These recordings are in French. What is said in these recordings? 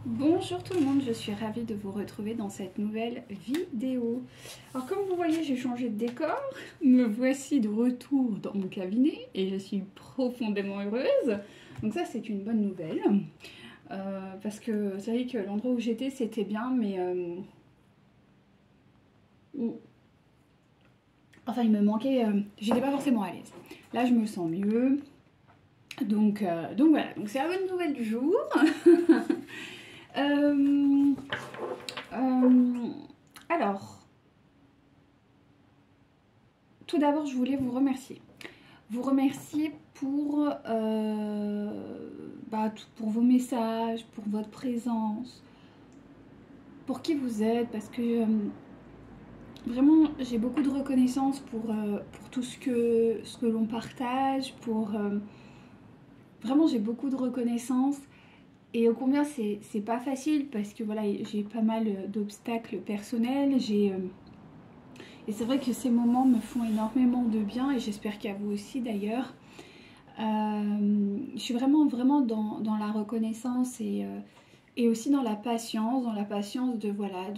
Bonjour tout le monde, je suis ravie de vous retrouver dans cette nouvelle vidéo. Alors comme vous voyez, j'ai changé de décor, me voici de retour dans mon cabinet et je suis profondément heureuse. Donc ça c'est une bonne nouvelle, parce que c'est vrai que l'endroit où j'étais c'était bien, mais enfin il me manquait, j'étais pas forcément à l'aise. Là je me sens mieux, donc voilà, donc c'est la bonne nouvelle du jour. Euh, euh, alors, tout d'abord, je voulais vous remercier. Vous remercier pour vos messages, pour votre présence, pour qui vous êtes, parce que vraiment, j'ai beaucoup de reconnaissance pour tout ce que l'on partage, vraiment, j'ai beaucoup de reconnaissance. Et au combien c'est pas facile parce que voilà, j'ai pas mal d'obstacles personnels. Et c'est vrai que ces moments me font énormément de bien et j'espère qu'à vous aussi d'ailleurs. Je suis vraiment dans la reconnaissance et aussi dans la patience de, voilà,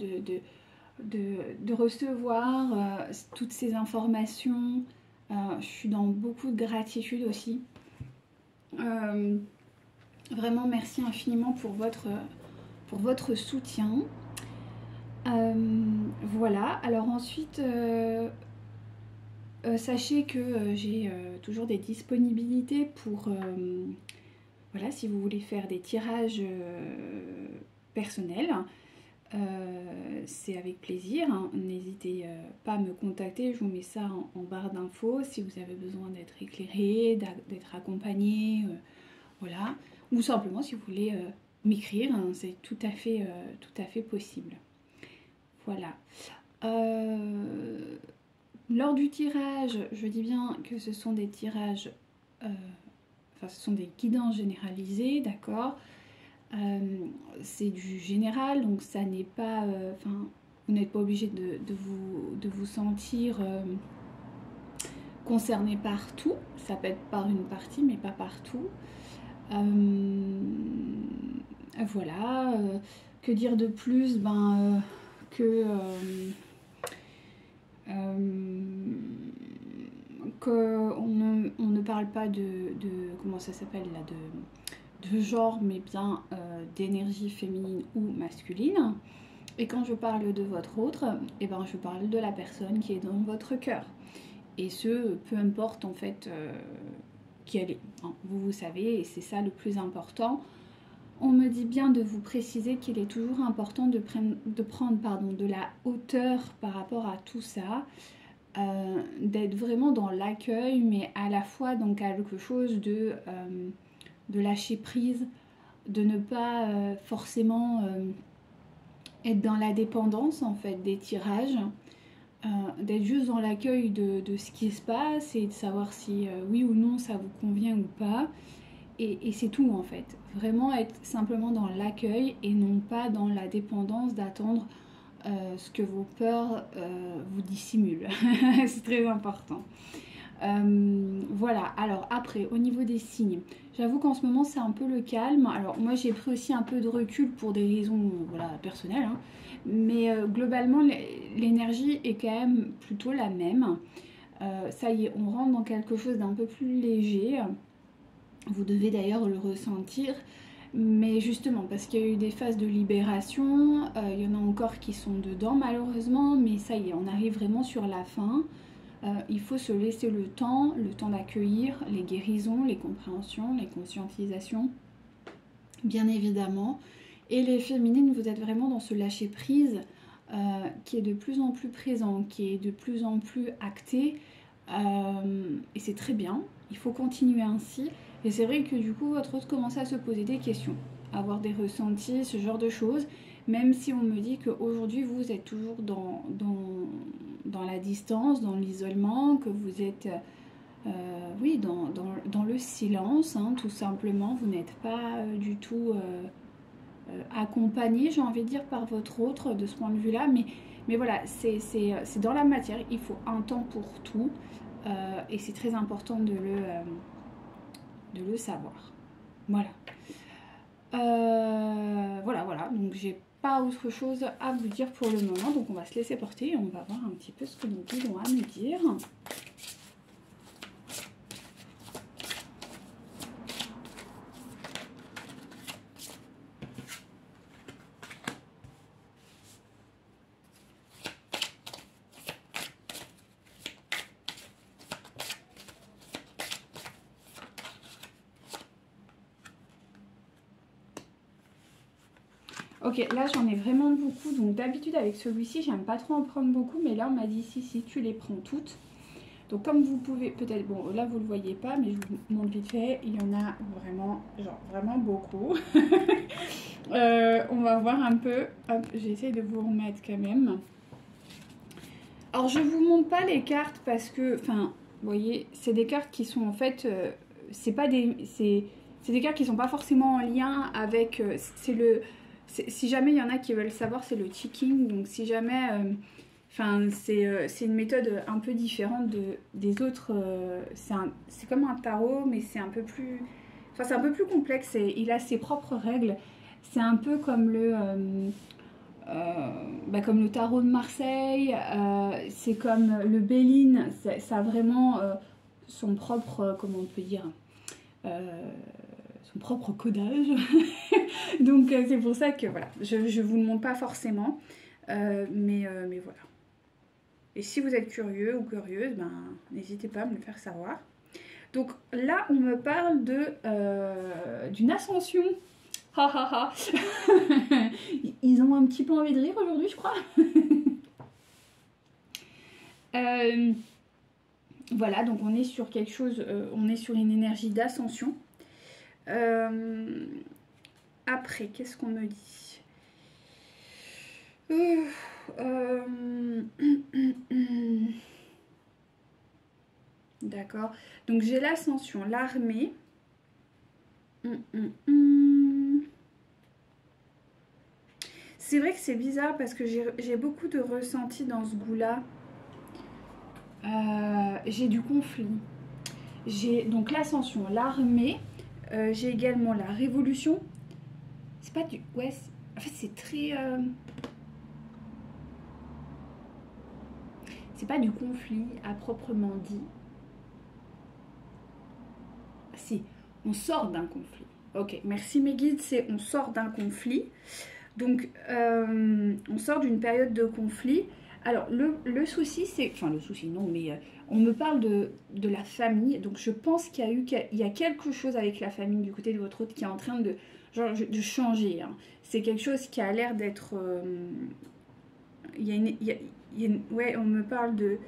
de recevoir toutes ces informations. Je suis dans beaucoup de gratitude aussi. Euh, Vraiment merci infiniment pour votre soutien. Voilà, alors ensuite, sachez que j'ai toujours des disponibilités pour, voilà, si vous voulez faire des tirages personnels, c'est avec plaisir, hein. N'hésitez pas à me contacter, je vous mets ça en barre d'infos si vous avez besoin d'être éclairé, d'être accompagné, voilà, ou simplement si vous voulez m'écrire, hein, c'est tout à fait possible. Voilà. Lors du tirage, je dis bien que ce sont des tirages, enfin ce sont des guidances généralisées, d'accord. C'est du général, donc ça n'est pas, enfin, vous n'êtes pas obligé de vous sentir concerné par tout. Ça peut être par une partie, mais pas partout. Voilà. Que dire de plus? Que qu'on ne parle pas comment ça s'appelle là, de genre, mais bien d'énergie féminine ou masculine. Et quand je parle de votre autre, eh ben, je parle de la personne qui est dans votre cœur. Et ce, peu importe en fait qui elle est, hein. Vous savez, et c'est ça le plus important. On me dit bien de vous préciser qu'il est toujours important de prendre de la hauteur par rapport à tout ça, d'être vraiment dans l'accueil, mais à la fois dans quelque chose de lâcher prise, de ne pas forcément être dans la dépendance en fait des tirages, d'être juste dans l'accueil de ce qui se passe et de savoir si oui ou non ça vous convient ou pas. Et c'est tout en fait. Vraiment être simplement dans l'accueil et non pas dans la dépendance d'attendre ce que vos peurs vous dissimulent. C'est très important. Voilà, alors après, au niveau des signes, j'avoue qu'en ce moment c'est un peu le calme. Alors moi j'ai pris aussi un peu de recul pour des raisons voilà, personnelles, hein. Mais globalement l'énergie est quand même plutôt la même. Ça y est, on rentre dans quelque chose d'un peu plus léger. Vous devez d'ailleurs le ressentir. Mais justement, parce qu'il y a eu des phases de libération, il y en a encore qui sont dedans malheureusement, mais ça y est, on arrive vraiment sur la fin. Il faut se laisser le temps d'accueillir les guérisons, les compréhensions, les conscientisations, bien évidemment. Et les féminines, vous êtes vraiment dans ce lâcher-prise qui est de plus en plus présent, qui est de plus en plus acté. Et c'est très bien, il faut continuer ainsi. Et c'est vrai que du coup, votre autre commence à se poser des questions, avoir des ressentis, ce genre de choses. Même si on me dit qu'aujourd'hui, vous êtes toujours dans la distance, dans l'isolement, que vous êtes, oui, dans le silence, hein, tout simplement. Vous n'êtes pas du tout accompagné, j'ai envie de dire, par votre autre de ce point de vue-là. Mais voilà, c'est dans la matière. Il faut un temps pour tout. Et c'est très important de le savoir. Voilà. Voilà. donc j'ai pas autre chose à vous dire pour le moment. Donc on va se laisser porter et on va voir un petit peu ce que nos guides ont à nous dire. Ok, là j'en ai vraiment beaucoup, donc d'habitude avec celui-ci, j'aime pas trop en prendre beaucoup, mais là on m'a dit si, tu les prends toutes. Donc comme vous pouvez, peut-être, bon là vous le voyez pas, mais je vous montre vite fait, il y en a vraiment, genre vraiment beaucoup. On va voir un peu, hop, j'essaie de vous remettre quand même. Alors je vous montre pas les cartes parce que, enfin, vous voyez, c'est des cartes qui sont en fait, c'est pas des, c'est des cartes qui sont pas forcément en lien avec, si jamais il y en a qui veulent savoir, c'est le ticking. Donc si jamais, enfin c'est une méthode un peu différente des autres. C'est comme un tarot, mais c'est un peu plus, enfin c'est un peu plus complexe et il a ses propres règles. C'est un peu comme comme le tarot de Marseille, c'est comme le Béline, ça a vraiment son propre, comment on peut dire, son propre codage. Donc c'est pour ça que voilà, je vous le montre pas forcément, mais voilà. Et si vous êtes curieux ou curieuse, ben n'hésitez pas à me le faire savoir. Donc là, on me parle d'une ascension. Ha ha ha. Ils ont un petit peu envie de rire aujourd'hui, je crois. Voilà, donc on est sur quelque chose, on est sur une énergie d'ascension. Après, qu'est-ce qu'on me dit? D'accord. Donc j'ai l'ascension, l'armée. C'est vrai que c'est bizarre parce que j'ai beaucoup de ressenti dans ce goût-là. J'ai du conflit. J'ai donc l'ascension, l'armée. J'ai également la révolution. C'est pas du... Ouais, en fait c'est très... C'est pas du conflit à proprement dit. Si, on sort d'un conflit. Ok, merci mes guides, c'est on sort d'un conflit. Donc, on sort d'une période de conflit. Alors, le souci, c'est... Enfin, le souci, non, mais on me parle de la famille. Donc, je pense qu'il y a quelque chose avec la famille du côté de votre autre qui est en train de changer. Hein. C'est quelque chose qui a l'air d'être... ouais, on me parle de...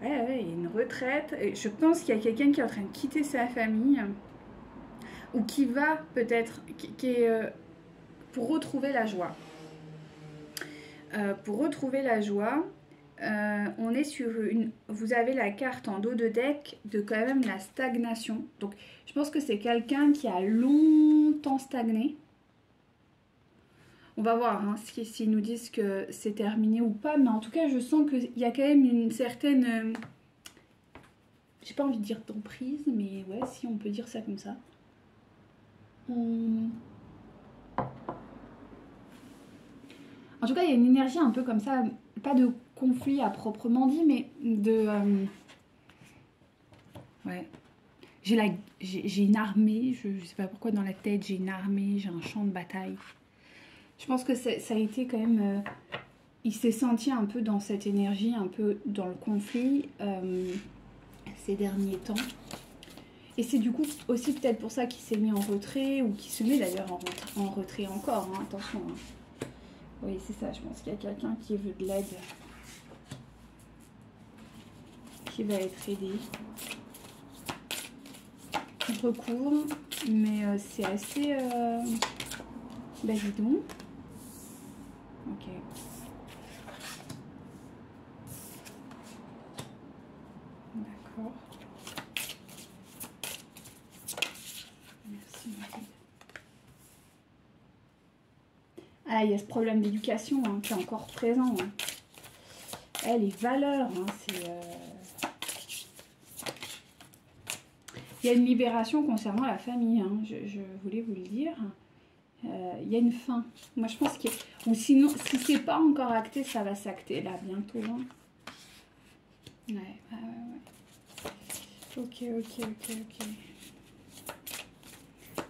Ouais, il y a une retraite. Et je pense qu'il y a quelqu'un qui est en train de quitter sa famille. Ou qui va peut-être... qui est... pour retrouver la joie. Pour retrouver la joie, on est sur une... Vous avez la carte en dos de deck de quand même la stagnation. Donc, je pense que c'est quelqu'un qui a longtemps stagné. On va voir hein, s'ils nous disent que c'est terminé ou pas. Mais en tout cas, je sens qu'il y a quand même une certaine... j'ai pas envie de dire d'emprise, mais ouais, si on peut dire ça comme ça. En tout cas, il y a une énergie un peu comme ça, pas de conflit à proprement dit, mais de... ouais. J'ai une armée, je sais pas pourquoi dans la tête, j'ai une armée, j'ai un champ de bataille. Je pense que ça a été quand même... il s'est senti un peu dans cette énergie, un peu dans le conflit ces derniers temps. Et c'est du coup aussi peut-être pour ça qu'il s'est mis en retrait, ou qu'il se met d'ailleurs en retrait encore, hein, attention. Hein. Oui, c'est ça, je pense qu'il y a quelqu'un qui veut de l'aide, qui va être aidé. On recouvre, mais c'est assez... bah dis donc. Ok. D'accord. Merci. Ah, il y a ce problème d'éducation hein, qui est encore présent. Hein. Les valeurs, hein, c'est... Il y a une libération concernant la famille, hein, je voulais vous le dire. Il y a une fin. Moi, je pense que... Ou sinon, si c'est pas encore acté, ça va s'acter là, bientôt. Hein. Ouais. Ok.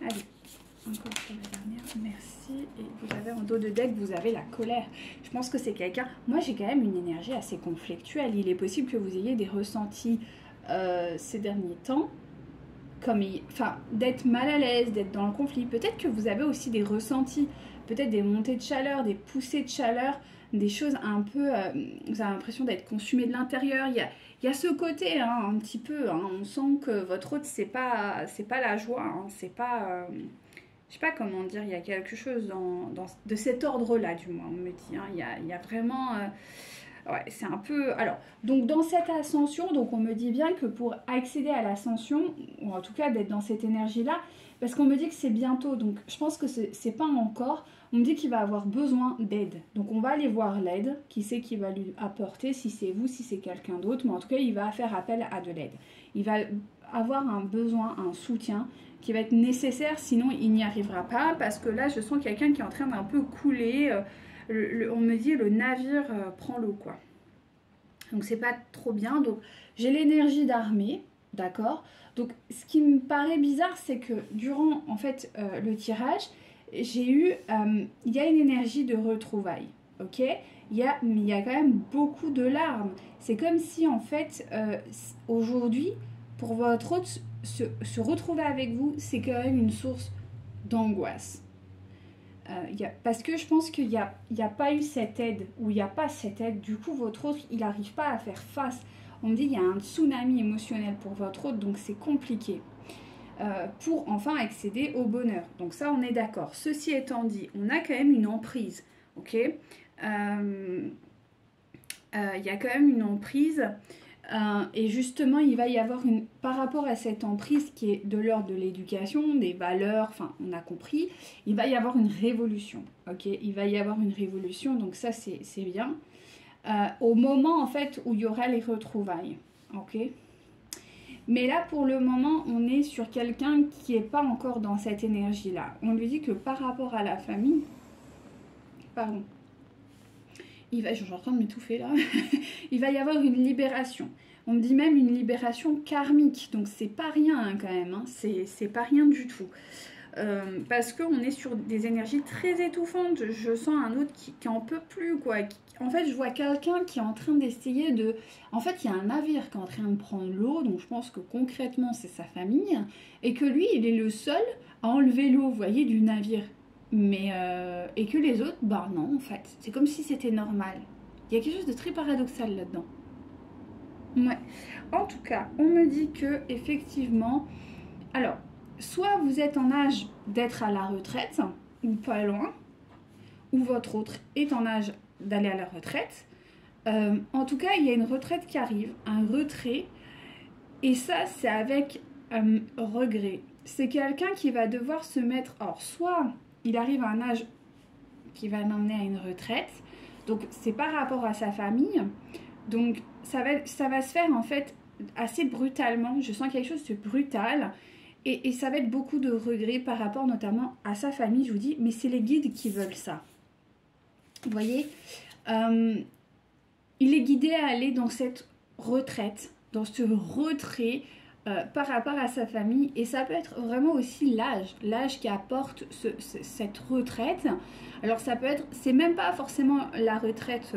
Allez, encore pour la dernière. Merci. Et vous avez en dos de deck, vous avez la colère. Je pense que c'est quelqu'un... Moi, j'ai quand même une énergie assez conflictuelle. Il est possible que vous ayez des ressentis ces derniers temps. Comme enfin, d'être mal à l'aise, d'être dans le conflit. Peut-être que vous avez aussi des ressentis, peut-être des montées de chaleur, des poussées de chaleur, des choses un peu... vous avez l'impression d'être consumé de l'intérieur. Il y a ce côté, hein, un petit peu. Hein, on sent que votre hôte, c'est pas la joie. Hein, c'est pas... je sais pas comment dire, il y a quelque chose de cet ordre-là, du moins, on me dit. Hein, il y a vraiment... ouais, c'est un peu... Alors, donc dans cette ascension, donc on me dit bien que pour accéder à l'ascension, ou en tout cas d'être dans cette énergie-là, parce qu'on me dit que c'est bientôt, donc je pense que c'est pas encore, on me dit qu'il va avoir besoin d'aide. Donc on va aller voir l'aide, qui c'est qui va lui apporter, si c'est vous, si c'est quelqu'un d'autre, mais en tout cas il va faire appel à de l'aide. Il va avoir un besoin, un soutien qui va être nécessaire, sinon il n'y arrivera pas, parce que là je sens quelqu'un qui est en train d'un peu couler... on me dit le navire prend l'eau, quoi. Donc c'est pas trop bien. Donc j'ai l'énergie d'armée, d'accord. Donc ce qui me paraît bizarre, c'est que durant en fait le tirage, j'ai eu, il y a une énergie de retrouvailles, ok. Il y a quand même beaucoup de larmes. C'est comme si en fait aujourd'hui, pour votre hôte, se retrouver avec vous, c'est quand même une source d'angoisse. Parce que je pense qu'il n'y a pas eu cette aide, ou il n'y a pas cette aide, du coup votre hôte, il n'arrive pas à faire face. On me dit qu'il y a un tsunami émotionnel pour votre hôte, donc c'est compliqué pour enfin accéder au bonheur. Donc ça, on est d'accord. Ceci étant dit, on a quand même une emprise, ok. Il y a quand même une emprise. Et justement, il va y avoir par rapport à cette emprise qui est de l'ordre de l'éducation, des valeurs, enfin, on a compris, il va y avoir une révolution, ok. Il va y avoir une révolution, donc ça, c'est bien. Au moment, en fait, où il y aura les retrouvailles, ok. Mais là, pour le moment, on est sur quelqu'un qui n'est pas encore dans cette énergie-là. On lui dit que par rapport à la famille, pardon, je suis en train de m'étouffer là, il va y avoir une libération. On me dit même une libération karmique, donc c'est pas rien hein, quand même, hein. C'est pas rien du tout. Parce qu'on est sur des énergies très étouffantes. Je sens un autre qui en peut plus, quoi. En fait, je vois quelqu'un qui est en train d'essayer de... En fait, il y a un navire qui est en train de prendre l'eau, donc je pense que concrètement, c'est sa famille, et que lui, il est le seul à enlever l'eau, vous voyez, du navire. Mais et que les autres, bah non, en fait. C'est comme si c'était normal. Il y a quelque chose de très paradoxal là-dedans. Ouais. En tout cas, on me dit que, effectivement... Alors... Soit vous êtes en âge d'être à la retraite, ou pas loin, ou votre autre est en âge d'aller à la retraite. En tout cas, il y a une retraite qui arrive, un retrait, et ça, c'est avec regret. C'est quelqu'un qui va devoir se mettre... Alors, soit il arrive à un âge qui va l'emmener à une retraite, donc c'est par rapport à sa famille, donc ça va se faire en fait assez brutalement. Je sens quelque chose de brutal. Et ça va être beaucoup de regrets par rapport notamment à sa famille, je vous dis, mais c'est les guides qui veulent ça. Vous voyez, il est guidé à aller dans cette retraite, dans ce retrait par rapport à sa famille. Et ça peut être vraiment aussi l'âge qui apporte cette retraite. Alors ça peut être, c'est même pas forcément la retraite,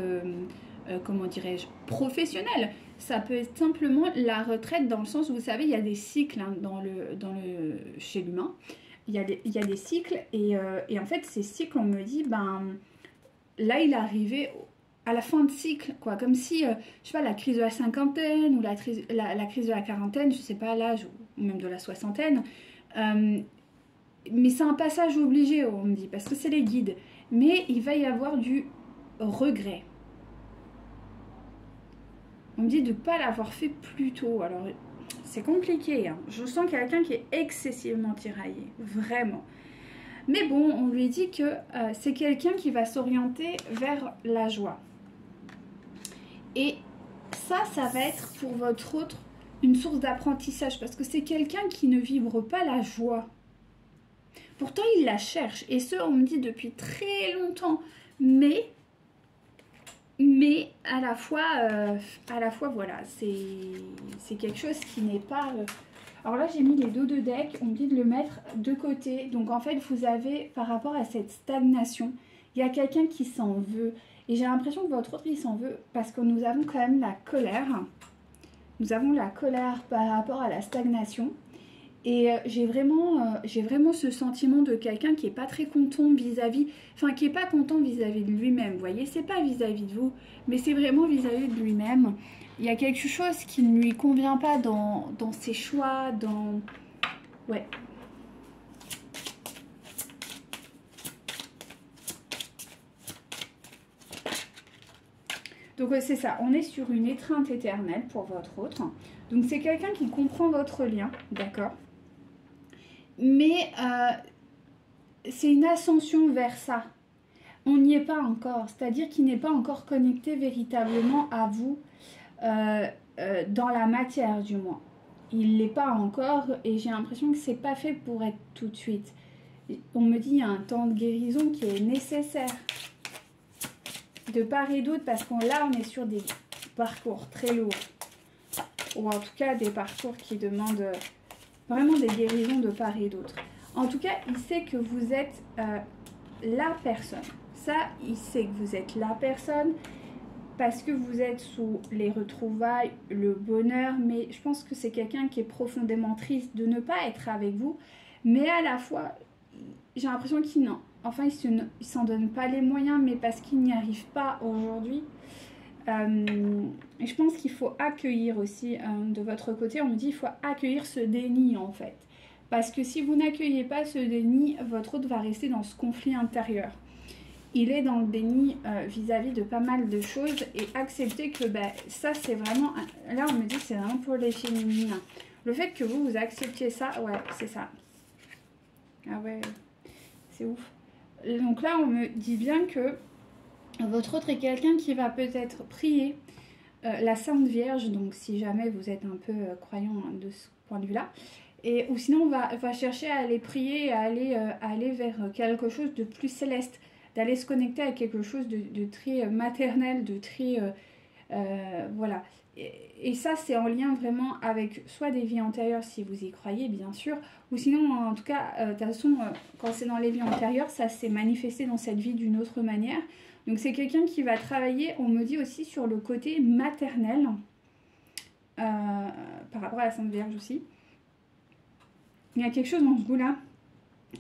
comment dirais-je, professionnelle. Ça peut être simplement la retraite dans le sens où, vous savez, il y a des cycles hein, chez l'humain. Il y a des cycles et en fait, ces cycles, on me dit, ben, là, il est arrivé à la fin de cycle, quoi. Comme si, je sais pas, la crise de la cinquantaine ou la crise de la quarantaine, je sais pas, l'âge, ou même de la soixantaine. Mais c'est un passage obligé, on me dit, parce que c'est les guides. Mais il va y avoir du regret. On me dit de ne pas l'avoir fait plus tôt. Alors, c'est compliqué. Hein. Je sens quelqu'un qui est excessivement tiraillé. Vraiment. Mais bon, on lui dit que c'est quelqu'un qui va s'orienter vers la joie. Et ça va être pour votre autre une source d'apprentissage. Parce que c'est quelqu'un qui ne vibre pas la joie. Pourtant, il la cherche. Et ce, on me dit depuis très longtemps. Mais à la fois, voilà, c'est quelque chose qui n'est pas... Alors là, j'ai mis les dos de deck. On me dit de le mettre de côté. Donc, en fait, vous avez, par rapport à cette stagnation, il y a quelqu'un qui s'en veut. Et j'ai l'impression que votre autre, il s'en veut parce que nous avons quand même la colère. Nous avons la colère par rapport à la stagnation. Et j'ai vraiment ce sentiment de quelqu'un qui n'est pas très content vis-à-vis, enfin qui n'est pas content vis-à-vis de lui-même, vous voyez, c'est pas vis-à-vis de vous, mais c'est vraiment vis-à-vis de lui-même. Il y a quelque chose qui ne lui convient pas dans ses choix, dans... Ouais. Donc c'est ça, on est sur une étreinte éternelle pour votre autre. Donc c'est quelqu'un qui comprend votre lien, d'accord ? Mais c'est une ascension vers ça. On n'y est pas encore, c'est-à-dire qu'il n'est pas encore connecté véritablement à vous dans la matière du moins. Il ne l'est pas encore et j'ai l'impression que c'est pas fait pour être tout de suite. On me dit qu'il y a un temps de guérison qui est nécessaire de part et d'autre parce qu'on là on est sur des parcours très lourds ou en tout cas des parcours qui demandent vraiment des guérisons de part et d'autre. En tout cas, il sait que vous êtes la personne. Ça, il sait que vous êtes la personne parce que vous êtes sous les retrouvailles, le bonheur. Mais je pense que c'est quelqu'un qui est profondément triste de ne pas être avec vous. Mais à la fois, j'ai l'impression qu'il n'en... Enfin, il s'en donne pas les moyens, mais parce qu'il n'y arrive pas aujourd'hui. Et je pense qu'il faut accueillir aussi de votre côté, on me dit il faut accueillir ce déni en fait. Parce que si vous n'accueillez pas ce déni, votre autre va rester dans ce conflit intérieur. Il est dans le déni vis-à-vis de pas mal de choses et accepter que ça c'est vraiment... Là on me dit c'est vraiment pour les féminines. Le fait que vous acceptiez ça, ouais c'est ça. Ah ouais, c'est ouf. Donc là on me dit bien que votre autre est quelqu'un qui va peut-être prier la Sainte Vierge, donc si jamais vous êtes un peu croyant de ce point de vue-là, ou sinon on va chercher à aller prier et à aller vers quelque chose de plus céleste, d'aller se connecter à quelque chose de très maternel, de très... voilà. Et ça c'est en lien vraiment avec soit des vies antérieures si vous y croyez bien sûr, ou sinon en tout cas, de toute façon, quand c'est dans les vies antérieures, ça s'est manifesté dans cette vie d'une autre manière. Donc c'est quelqu'un qui va travailler, on me dit aussi sur le côté maternel, par rapport à la Sainte Vierge aussi. Il y a quelque chose dans ce goût-là.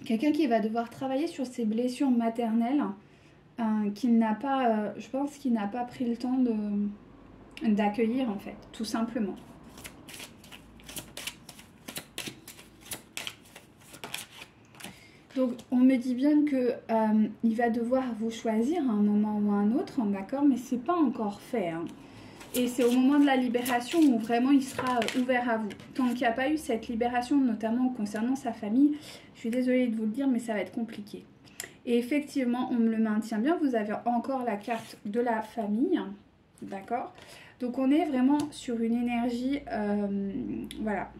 Quelqu'un qui va devoir travailler sur ses blessures maternelles, qu'il n'a pas, je pense qu'il n'a pas pris le temps d'accueillir en fait, tout simplement. Donc on me dit bien que il va devoir vous choisir à un moment ou à un autre, d'accord, mais c'est pas encore fait. Hein. Et c'est au moment de la libération où vraiment il sera ouvert à vous. Tant qu'il n'y a pas eu cette libération, notamment concernant sa famille, je suis désolée de vous le dire, mais ça va être compliqué. Et effectivement, on me le maintient bien. Vous avez encore la carte de la famille, d'accord. Donc on est vraiment sur une énergie, voilà.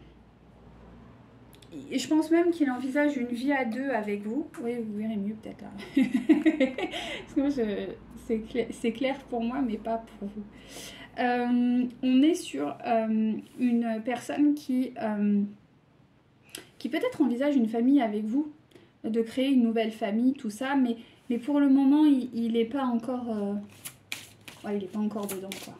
Et je pense même qu'il envisage une vie à deux avec vous. Oui, vous verrez mieux peut-être là. Sinon, c'est clair pour moi, mais pas pour vous. On est sur une personne qui peut-être envisage une famille avec vous, de créer une nouvelle famille, tout ça, mais pour le moment, il n'est pas encore... ouais, il n'est pas encore dedans, quoi.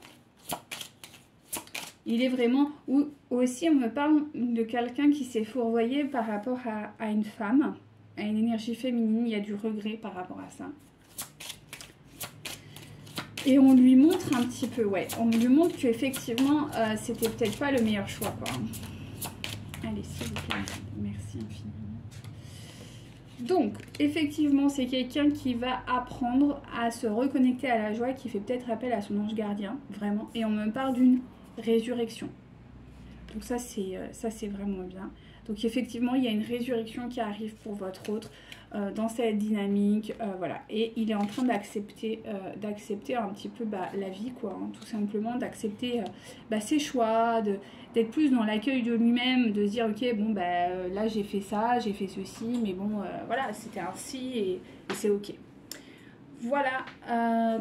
Il est vraiment... Ou aussi, on me parle de quelqu'un qui s'est fourvoyé par rapport à une femme, à une énergie féminine. Il y a du regret par rapport à ça. Et on lui montre un petit peu, ouais, on lui montre qu'effectivement, c'était peut-être pas le meilleur choix, quoi. Allez, s'il vous plaît, merci infiniment. Donc, effectivement, c'est quelqu'un qui va apprendre à se reconnecter à la joie, qui fait peut-être appel à son ange gardien, vraiment. Et on me parle d'une résurrection. Donc ça c'est vraiment bien. Donc effectivement, il y a une résurrection qui arrive pour votre autre dans cette dynamique, voilà. Et il est en train d'accepter un petit peu la vie, quoi, hein, tout simplement, d'accepter ses choix, d'être plus dans l'accueil de lui-même, de se dire, ok, bon, là j'ai fait ça, j'ai fait ceci, mais bon, voilà, c'était ainsi et c'est ok. Voilà,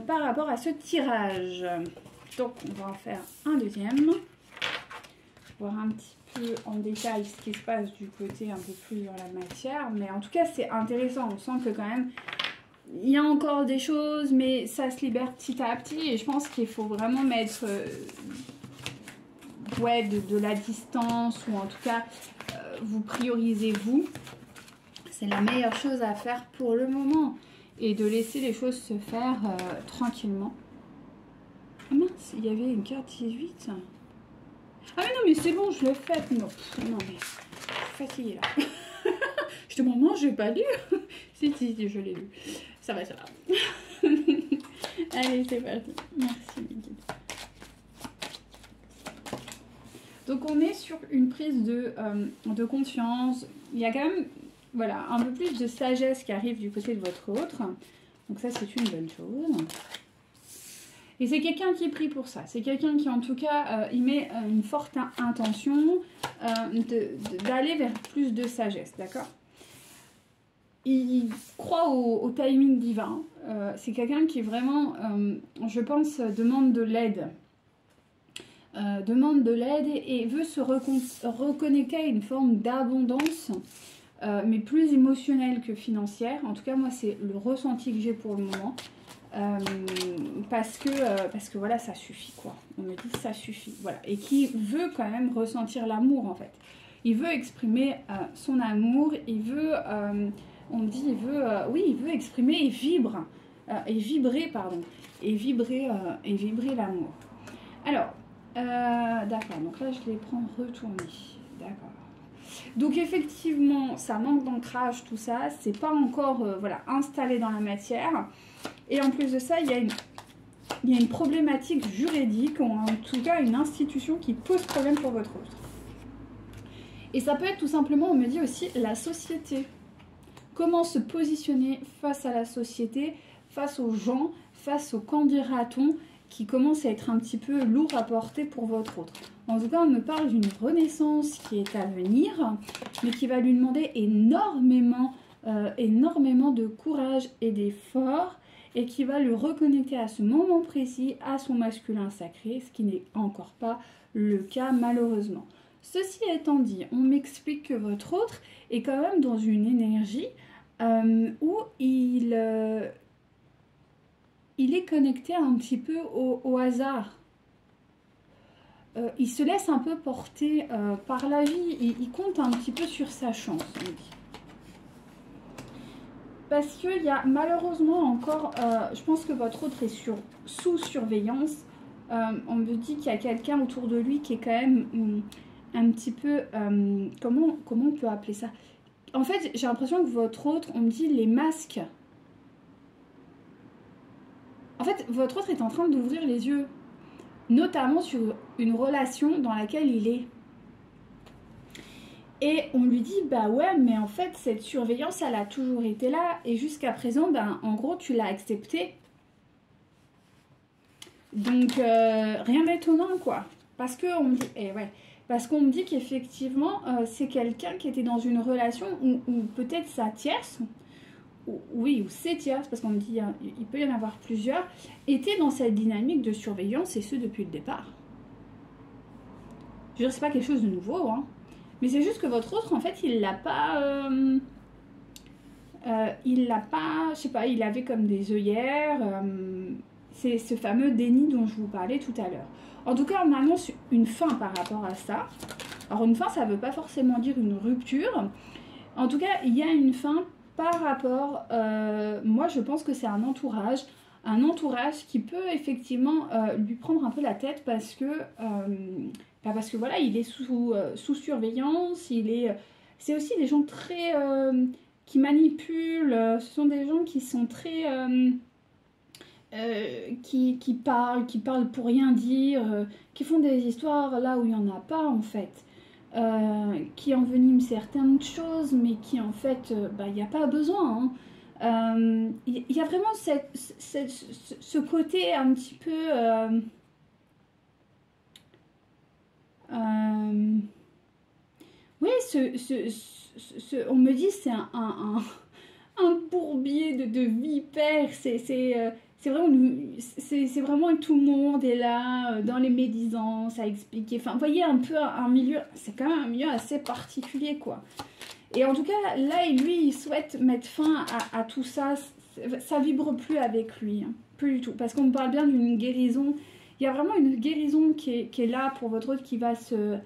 par rapport à ce tirage. Donc, on va en faire un deuxième. Voir un petit peu en détail ce qui se passe du côté un peu plus dans la matière. Mais en tout cas, c'est intéressant. On sent que quand même, il y a encore des choses, mais ça se libère petit à petit. Et je pense qu'il faut vraiment mettre de la distance, ou en tout cas, vous priorisez vous. C'est la meilleure chose à faire pour le moment. Et de laisser les choses se faire tranquillement. Ah mince, il y avait une carte 18. Ah mais non, mais c'est bon, je l'ai faite. Non, mais je suis fatiguée là. Je te demande, non, je n'ai pas lu. Si, je l'ai lu. Ça va, ça va. Allez, c'est parti. Merci, Miguel. Donc, on est sur une prise de confiance. Il y a quand même, voilà, un peu plus de sagesse qui arrive du côté de votre autre. Donc ça, c'est une bonne chose. Et c'est quelqu'un qui prie pour ça. C'est quelqu'un qui, en tout cas, il met une forte intention d'aller vers plus de sagesse, d'accord? Il croit au timing divin. C'est quelqu'un qui vraiment, je pense, demande de l'aide. Et veut se reconnecter à une forme d'abondance, mais plus émotionnelle que financière. En tout cas, moi, c'est le ressenti que j'ai pour le moment. Parce que voilà, ça suffit, quoi. On me dit ça suffit, voilà. Et qui veut quand même ressentir l'amour, en fait. Il veut exprimer son amour, il veut, on me dit, il veut exprimer et vibrer l'amour. Alors, d'accord, donc là je les prends retournés, d'accord. Donc effectivement, ça manque d'ancrage, tout ça, c'est pas encore installé dans la matière. Et en plus de ça, il y a une problématique juridique, ou en tout cas une institution qui pose problème pour votre autre. Et ça peut être tout simplement, on me dit aussi, la société. Comment se positionner face à la société, face aux gens, face au qu'en dira-t-on, qui commence à être un petit peu lourd à porter pour votre autre. En tout cas, on me parle d'une renaissance qui est à venir, mais qui va lui demander énormément de courage et d'effort, et qui va le reconnecter à ce moment précis, à son masculin sacré, ce qui n'est encore pas le cas malheureusement. Ceci étant dit, on m'explique que votre autre est quand même dans une énergie où il est connecté un petit peu au hasard. Il se laisse un peu porter par la vie, il compte un petit peu sur sa chance, on dit. Parce qu'il y a malheureusement encore, je pense que votre autre est sous surveillance. On me dit qu'il y a quelqu'un autour de lui qui est quand même un petit peu, comment on peut appeler ça? En fait, j'ai l'impression que votre autre, on me dit les masques. En fait, votre autre est en train d'ouvrir les yeux, notamment sur une relation dans laquelle il est. Et on lui dit, bah ouais, mais en fait, cette surveillance, elle a toujours été là. Et jusqu'à présent, en gros, tu l'as acceptée. Donc, rien d'étonnant, quoi. Parce qu'on me dit, parce qu'on me dit qu'effectivement, c'est quelqu'un qui était dans une relation où peut-être sa tierce, ou ses tierces, parce qu'on me dit, il peut y en avoir plusieurs, était dans cette dynamique de surveillance, et ce, depuis le départ. Je veux dire, c'est pas quelque chose de nouveau, hein. Mais c'est juste que votre autre, en fait, il l'a pas, je sais pas, il avait comme des œillères. C'est ce fameux déni dont je vous parlais tout à l'heure. En tout cas, on annonce une fin par rapport à ça. Alors, une fin, ça ne veut pas forcément dire une rupture. En tout cas, il y a une fin par rapport, moi, je pense que c'est un entourage qui peut effectivement lui prendre un peu la tête parce que voilà, il est sous surveillance, c'est aussi des gens très qui manipulent, ce sont des gens qui sont très qui parlent pour rien dire, qui font des histoires là où il n'y en a pas en fait. qui envenime certaines choses, mais qui en fait, il n'y a pas besoin. Hein. Il y a vraiment ce côté un petit peu... oui, on me dit c'est un bourbier de vipères, c'est vraiment, c'est vraiment tout le monde est là, dans les médisances, à expliquer. Enfin, vous voyez un peu un milieu, c'est quand même un milieu assez particulier, quoi. Et en tout cas, là, lui, il souhaite mettre fin à tout ça. Ça vibre plus avec lui, hein. Plus du tout. Parce qu'on me parle bien d'une guérison. Il y a vraiment une guérison qui est là pour votre autre qui va se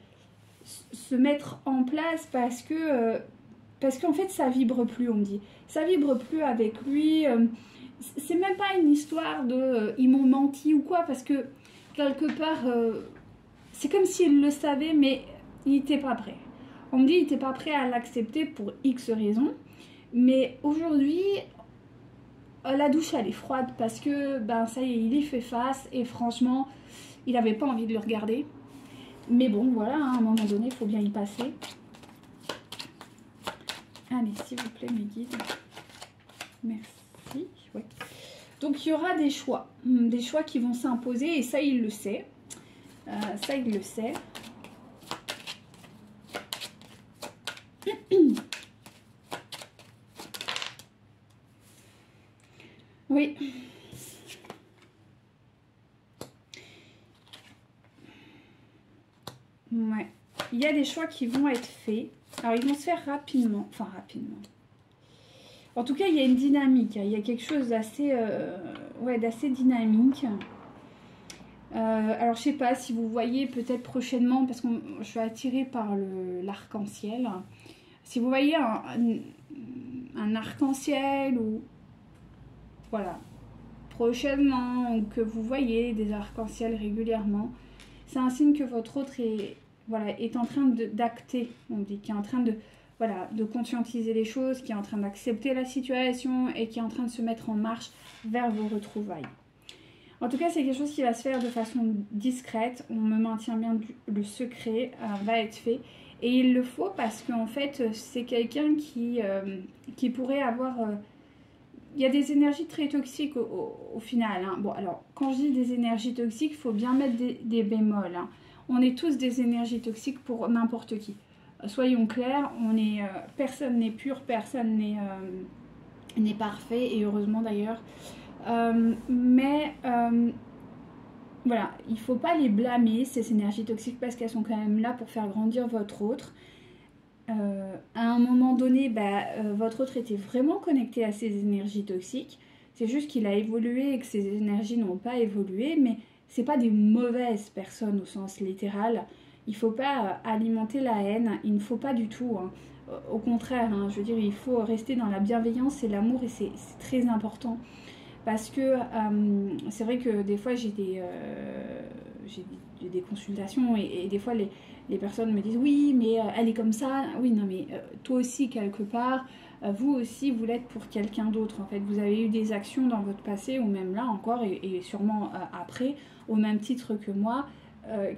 mettre en place parce qu'en fait, ça vibre plus, on me dit. Ça vibre plus avec lui. C'est même pas une histoire de ils m'ont menti ou quoi, parce que quelque part, c'est comme s'il le savait, mais il n'était pas prêt. On me dit il n'était pas prêt à l'accepter pour X raisons, mais aujourd'hui, la douche elle est froide parce que ben ça y est, il y fait face et franchement, il n'avait pas envie de le regarder. Mais bon, voilà, hein, à un moment donné, il faut bien y passer. Allez, s'il vous plaît, mes guides. Merci. Ouais. Donc, il y aura des choix qui vont s'imposer, et ça, il le sait. Ça, il le sait. Oui. Ouais. Il y a des choix qui vont être faits. Alors, ils vont se faire rapidement. Enfin, rapidement. En tout cas, il y a une dynamique. Il y a quelque chose d'assez d'assez dynamique. Alors, je sais pas si vous voyez peut-être prochainement, parce que je suis attirée par l'arc-en-ciel. Si vous voyez un arc-en-ciel ou... Voilà. Prochainement, ou que vous voyez des arcs-en-ciel régulièrement, c'est un signe que votre autre est en train d'acter, on dit, qui est en train de conscientiser les choses, qui est en train d'accepter la situation et qui est en train de se mettre en marche vers vos retrouvailles. En tout cas, c'est quelque chose qui va se faire de façon discrète. On me maintient bien le secret va être fait. Et il le faut parce qu'en fait, c'est quelqu'un qui pourrait avoir... il y a des énergies très toxiques au final. Hein. Bon, alors, quand je dis des énergies toxiques, il faut bien mettre des bémols. Hein. On est tous des énergies toxiques pour n'importe qui. Soyons clairs, personne n'est pur, personne n'est parfait, et heureusement d'ailleurs. Voilà, il ne faut pas les blâmer, ces énergies toxiques, parce qu'elles sont quand même là pour faire grandir votre autre. À un moment donné, votre autre était vraiment connecté à ces énergies toxiques. C'est juste qu'il a évolué et que ces énergies n'ont pas évolué, mais c'est pas des mauvaises personnes au sens littéral. Il ne faut pas alimenter la haine, il ne faut pas du tout. Hein. Au contraire, hein, je veux dire, il faut rester dans la bienveillance et l'amour, et c'est très important. Parce que c'est vrai que des fois j'ai des consultations et des fois les personnes me disent oui mais elle est comme ça. Oui non mais toi aussi quelque part, vous aussi vous l'êtes pour quelqu'un d'autre en fait. Vous avez eu des actions dans votre passé ou même là encore et sûrement après au même titre que moi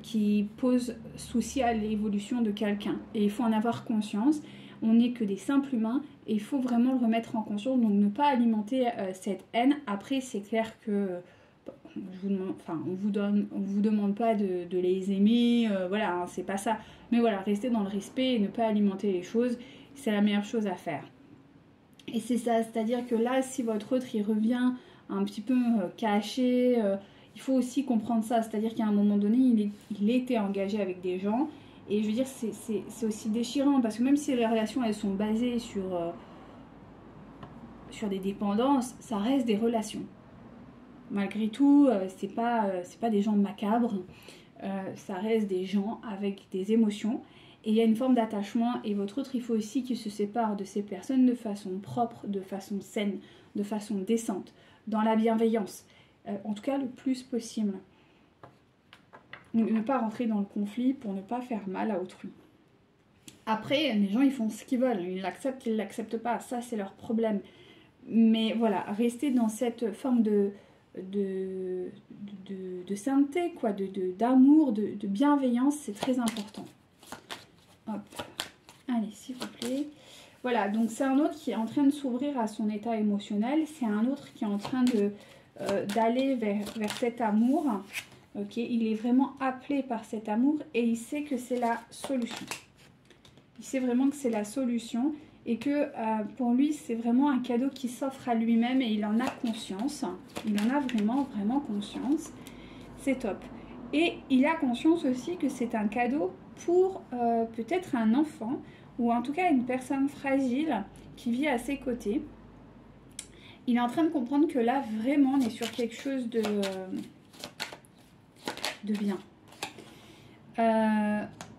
qui posent souci à l'évolution de quelqu'un. Et il faut en avoir conscience. On n'est que des simples humains et il faut vraiment le remettre en conscience, donc ne pas alimenter cette haine. Après c'est clair que on vous demande pas de les aimer, voilà, hein, c'est pas ça, mais voilà, rester dans le respect et ne pas alimenter les choses, c'est la meilleure chose à faire. Et c'est ça, c'est-à-dire que là si votre autre il revient un petit peu caché, il faut aussi comprendre ça, c'est-à-dire qu'à un moment donné il était engagé avec des gens. Et je veux dire, c'est aussi déchirant, parce que même si les relations, elles sont basées sur des dépendances, ça reste des relations. Malgré tout, c'est pas des gens macabres, ça reste des gens avec des émotions. Et il y a une forme d'attachement, et votre autre, il faut aussi qu'il se sépare de ces personnes de façon propre, de façon saine, de façon décente, dans la bienveillance, en tout cas le plus possible. Ne pas rentrer dans le conflit pour ne pas faire mal à autrui. Après, les gens, ils font ce qu'ils veulent. Ils l'acceptent, ils ne l'acceptent pas. Ça, c'est leur problème. Mais voilà, rester dans cette forme de sainteté, quoi, d'amour, de bienveillance, c'est très important. Hop. Allez, s'il vous plaît. Voilà, donc c'est un autre qui est en train de s'ouvrir à son état émotionnel. C'est un autre qui est en train de d'aller vers cet amour. Ok, il est vraiment appelé par cet amour et il sait que c'est la solution. Il sait vraiment que c'est la solution et que pour lui, c'est vraiment un cadeau qui s'offre à lui-même et il en a conscience. Il en a vraiment, vraiment conscience. C'est top. Et il a conscience aussi que c'est un cadeau pour peut-être un enfant ou en tout cas une personne fragile qui vit à ses côtés. Il est en train de comprendre que là, vraiment, on est sur quelque chose de bien.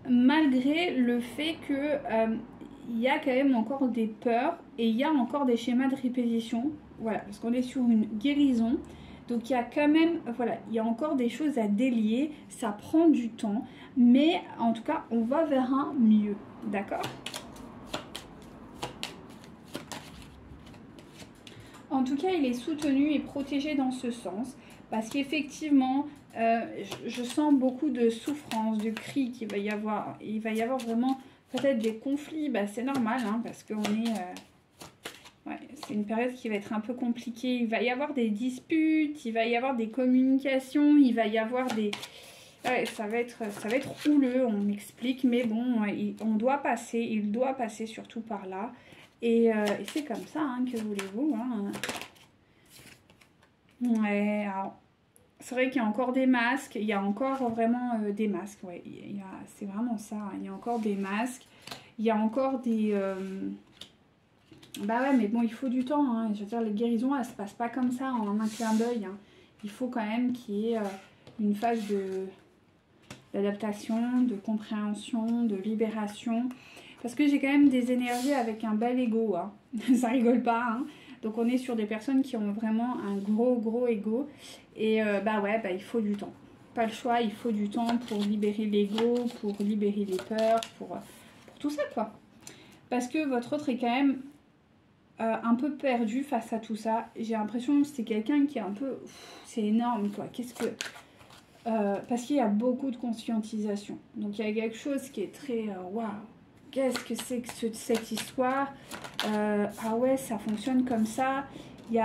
Malgré le fait que il y a quand même encore des peurs et il y a encore des schémas de répétition. Voilà, parce qu'on est sur une guérison. Donc il y a quand même, voilà, il y a encore des choses à délier. Ça prend du temps. Mais en tout cas, on va vers un mieux. D'accord ? En tout cas, il est soutenu et protégé dans ce sens. Parce qu'effectivement, je sens beaucoup de souffrance, de cris qu'il va y avoir. Il va y avoir vraiment peut-être des conflits. Bah, c'est normal, hein, parce qu'on est... ouais, c'est une période qui va être un peu compliquée. Il va y avoir des disputes, il va y avoir des communications, il va y avoir des... Ouais, ça va être houleux, on m'explique. Mais bon, on doit passer, il doit passer surtout par là. Et c'est comme ça, hein, que voulez-vous, hein. Ouais, alors, c'est vrai qu'il y a encore des masques, il y a encore vraiment des masques, ouais, c'est vraiment ça, hein, il y a encore des masques, il y a encore des... Bah ouais, mais bon, il faut du temps, hein, je veux dire, les guérisons, elles se passent pas comme ça en un clin d'œil, hein. Il faut quand même qu'il y ait une phase d'adaptation, de compréhension, de libération. Parce que j'ai quand même des énergies avec un bel ego, hein. Ça rigole pas, hein. Donc on est sur des personnes qui ont vraiment un gros ego. Et bah ouais, bah il faut du temps. Pas le choix, il faut du temps pour libérer l'ego, pour libérer les peurs, pour tout ça, quoi. Parce que votre autre est quand même un peu perdu face à tout ça. J'ai l'impression que c'est quelqu'un qui est un peu... C'est énorme, quoi. Qu'est-ce que... parce qu'il y a beaucoup de conscientisation. Donc il y a quelque chose qui est très... Waouh, qu'est-ce que c'est que cette histoire? Ah ouais, ça fonctionne comme ça. Il y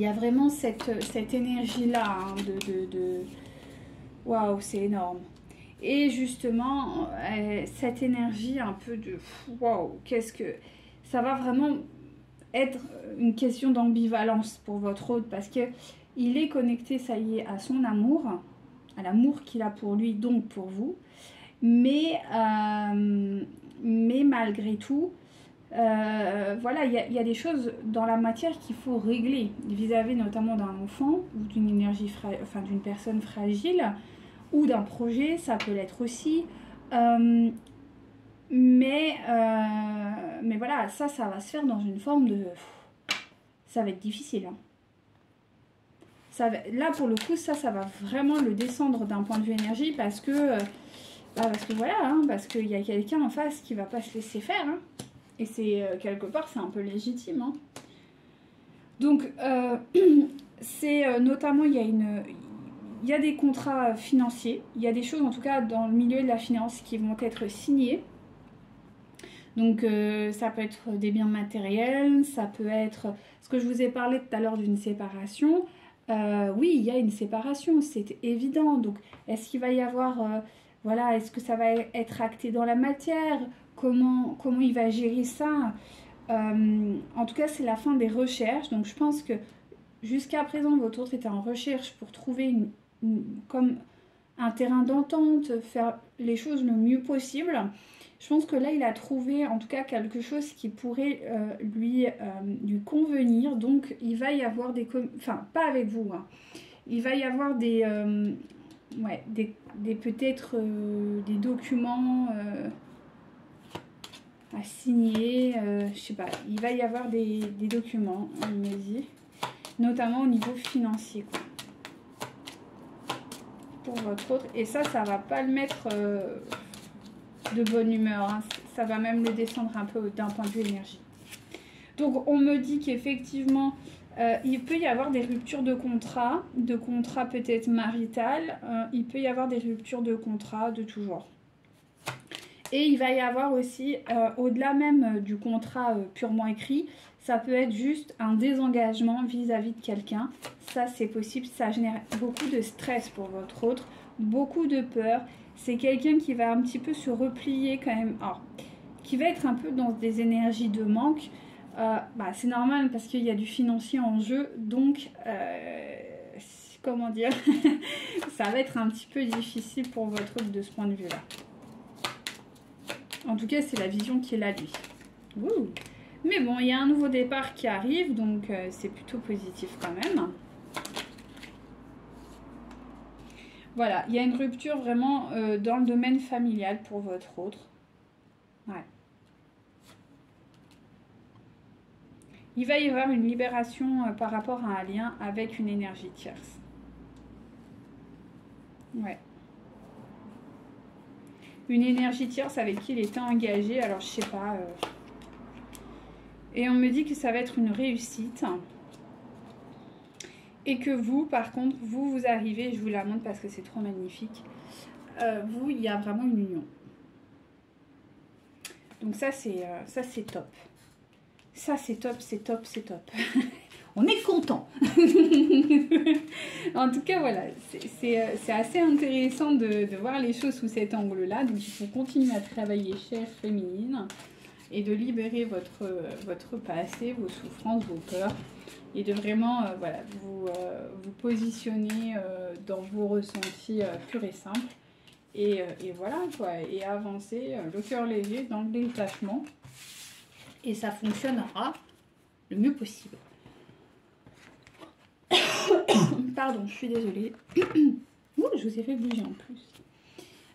a vraiment cette énergie-là, hein, de... Waouh, c'est énorme. Et justement, cette énergie un peu de... Waouh, qu'est-ce que... Ça va vraiment être une question d'ambivalence pour votre hôte parce que il est connecté, ça y est, à son amour, à l'amour qu'il a pour lui, donc pour vous. Mais malgré tout, voilà, il y a des choses dans la matière qu'il faut régler vis-à-vis notamment d'un enfant ou d'une énergie, enfin d'une personne fragile ou d'un projet, ça peut l'être aussi. Mais voilà, ça va se faire dans une forme de... Ça va être difficile, hein. Là, pour le coup, ça va vraiment le descendre d'un point de vue énergie parce que voilà, hein, parce qu'il y a quelqu'un en face qui va pas se laisser faire, hein. Et c'est quelque part, c'est un peu légitime, hein. Donc, c'est notamment, il y a des contrats financiers, il y a des choses en tout cas dans le milieu de la finance qui vont être signées. Donc ça peut être des biens matériels, ça peut être... Ce que je vous ai parlé tout à l'heure d'une séparation, oui, il y a une séparation, c'est évident. Donc est-ce qu'il va y avoir... voilà, est-ce que ça va être acté dans la matière? Comment il va gérer ça? En tout cas, c'est la fin des recherches. Donc je pense que jusqu'à présent, votre autre était en recherche pour trouver comme un terrain d'entente, faire les choses le mieux possible. Je pense que là, il a trouvé en tout cas quelque chose qui pourrait lui convenir. Donc, il va y avoir des... Enfin, pas avec vous, hein. Il va y avoir des... ouais, peut-être des documents à signer. Je sais pas. Il va y avoir des documents, il me dit. Notamment au niveau financier, quoi. Pour votre autre. Et ça va pas le mettre... de bonne humeur, hein. Ça va même le descendre un peu d'un point de vue énergie. Donc on me dit qu'effectivement il peut y avoir des ruptures de contrat peut-être marital, il peut y avoir des ruptures de contrat de tout genre. Et il va y avoir aussi, au-delà même du contrat purement écrit, ça peut être juste un désengagement vis-à-vis de quelqu'un. Ça, c'est possible. Ça génère beaucoup de stress pour votre autre, beaucoup de peur. C'est quelqu'un qui va un petit peu se replier quand même. Alors, qui va être un peu dans des énergies de manque. C'est normal parce qu'il y a du financier en jeu. Donc, comment dire, ça va être un petit peu difficile pour votre autre de ce point de vue-là. En tout cas, c'est la vision qu'il a lui. Ouh. Mais bon, il y a un nouveau départ qui arrive, donc c'est plutôt positif quand même. Voilà, il y a une rupture vraiment dans le domaine familial pour votre autre. Ouais. Il va y avoir une libération par rapport à un lien avec une énergie tierce. Ouais. Une énergie tierce avec qui il était engagé, alors je sais pas. Et on me dit que ça va être une réussite. Et que vous, par contre, vous arrivez, je vous la montre parce que c'est trop magnifique. Vous, il y a vraiment une union. Donc ça, c'est top. Ça, c'est top, c'est top, c'est top. On est content. En tout cas, voilà, c'est assez intéressant de voir les choses sous cet angle-là. Donc, il faut continuer à travailler chère féminine et de libérer votre passé, vos souffrances, vos peurs. Et de vraiment voilà, vous positionner dans vos ressentis purs et simples. Et voilà, quoi. Et avancer le cœur léger dans le détachement. Et ça fonctionnera le mieux possible. Pardon, je suis désolée. Ouh, je vous ai fait bouger en plus.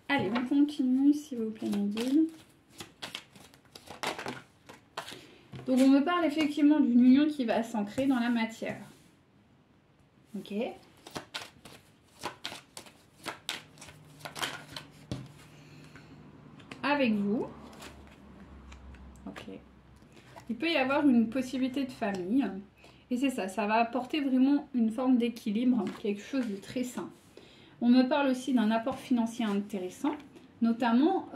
Allez, on continue, s'il vous plaît, mes guides. Donc, on me parle effectivement d'une union qui va s'ancrer dans la matière. Ok. Avec vous. Ok. Il peut y avoir une possibilité de famille. Et c'est ça, ça va apporter vraiment une forme d'équilibre, quelque chose de très sain. On me parle aussi d'un apport financier intéressant, notamment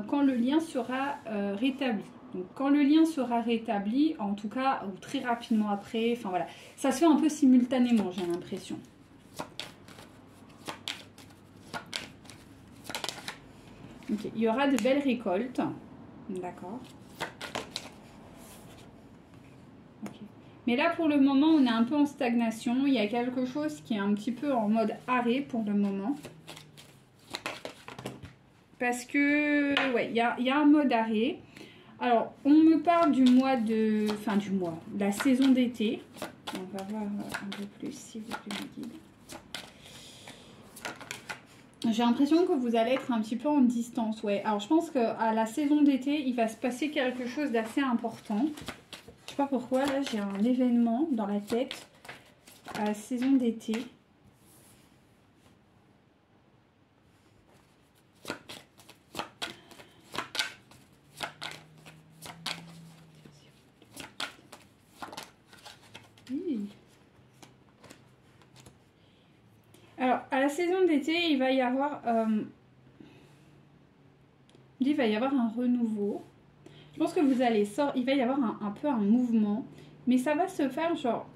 quand le lien sera rétabli. Donc quand le lien sera rétabli, en tout cas, ou très rapidement après, enfin voilà, ça se fait un peu simultanément, j'ai l'impression. Okay. Il y aura de belles récoltes, d'accord. Okay. Mais là, pour le moment, on est un peu en stagnation. Il y a quelque chose qui est un petit peu en mode arrêt pour le moment. Parce que, ouais, il y a un mode arrêt. Alors, on me parle du mois de... Enfin, de la saison d'été. On va voir un peu plus, s'il vous plaît, mes guides. J'ai l'impression que vous allez être un petit peu en distance, ouais. Alors, je pense qu'à la saison d'été, il va se passer quelque chose d'assez important. Je sais pas pourquoi, là, j'ai un événement dans la tête à la saison d'été. Alors, à la saison d'été, il va y avoir un renouveau. Je pense que vous allez sortir, il va y avoir un peu un mouvement, mais ça va se faire genre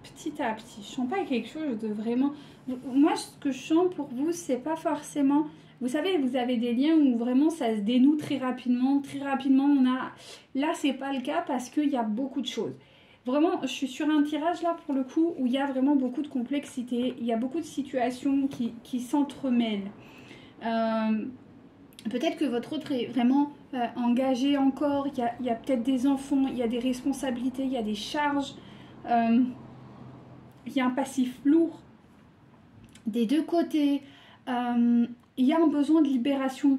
petit à petit. Je sens pas quelque chose de vraiment... Moi, ce que je sens pour vous, c'est pas forcément... Vous savez, vous avez des liens où vraiment ça se dénoue très rapidement. Très rapidement, on a... Là, c'est pas le cas parce qu'il y a beaucoup de choses. Vraiment, je suis sur un tirage là pour le coup où il y a vraiment beaucoup de complexité. Il y a beaucoup de situations qui s'entremêlent. Peut-être que votre autre est vraiment engagé encore. Il y a peut-être des enfants, il y a des responsabilités, il y a des charges. Il y a un passif lourd des deux côtés. Il y a un besoin de libération.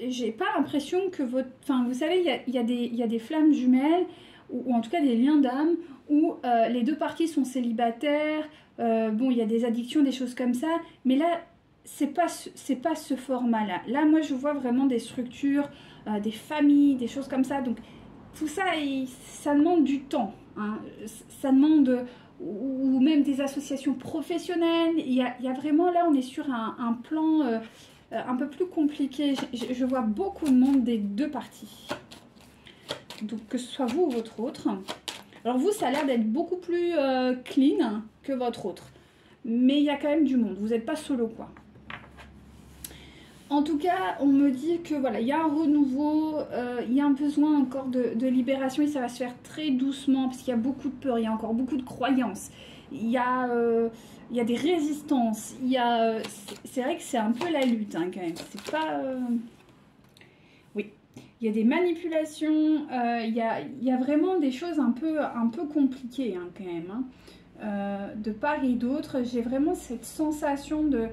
J'ai pas l'impression que votre... Enfin, vous savez, il y a des flammes jumelles, ou en tout cas des liens d'âme, où les deux parties sont célibataires. Bon, il y a des addictions, des choses comme ça. Mais là, c'est pas ce format-là. Là, moi, je vois vraiment des structures, des familles, des choses comme ça. Donc, tout ça, ça demande du temps. Hein. Ça demande... ou même des associations professionnelles. Il y a vraiment, là, on est sur un plan un peu plus compliqué. Je vois beaucoup de monde des deux parties. Donc que ce soit vous ou votre autre. Alors vous, ça a l'air d'être beaucoup plus clean que votre autre. Mais il y a quand même du monde. Vous n'êtes pas solo, quoi. En tout cas, on me dit que voilà, il y a un renouveau, il y a un besoin encore de libération et ça va se faire très doucement parce qu'il y a beaucoup de peur, il y a encore beaucoup de croyances, il y a des résistances, c'est vrai que c'est un peu la lutte hein, quand même. C'est pas, oui, il y a des manipulations, il y a vraiment des choses un peu compliquées hein, quand même. Hein. De part et d'autre, j'ai vraiment cette sensation de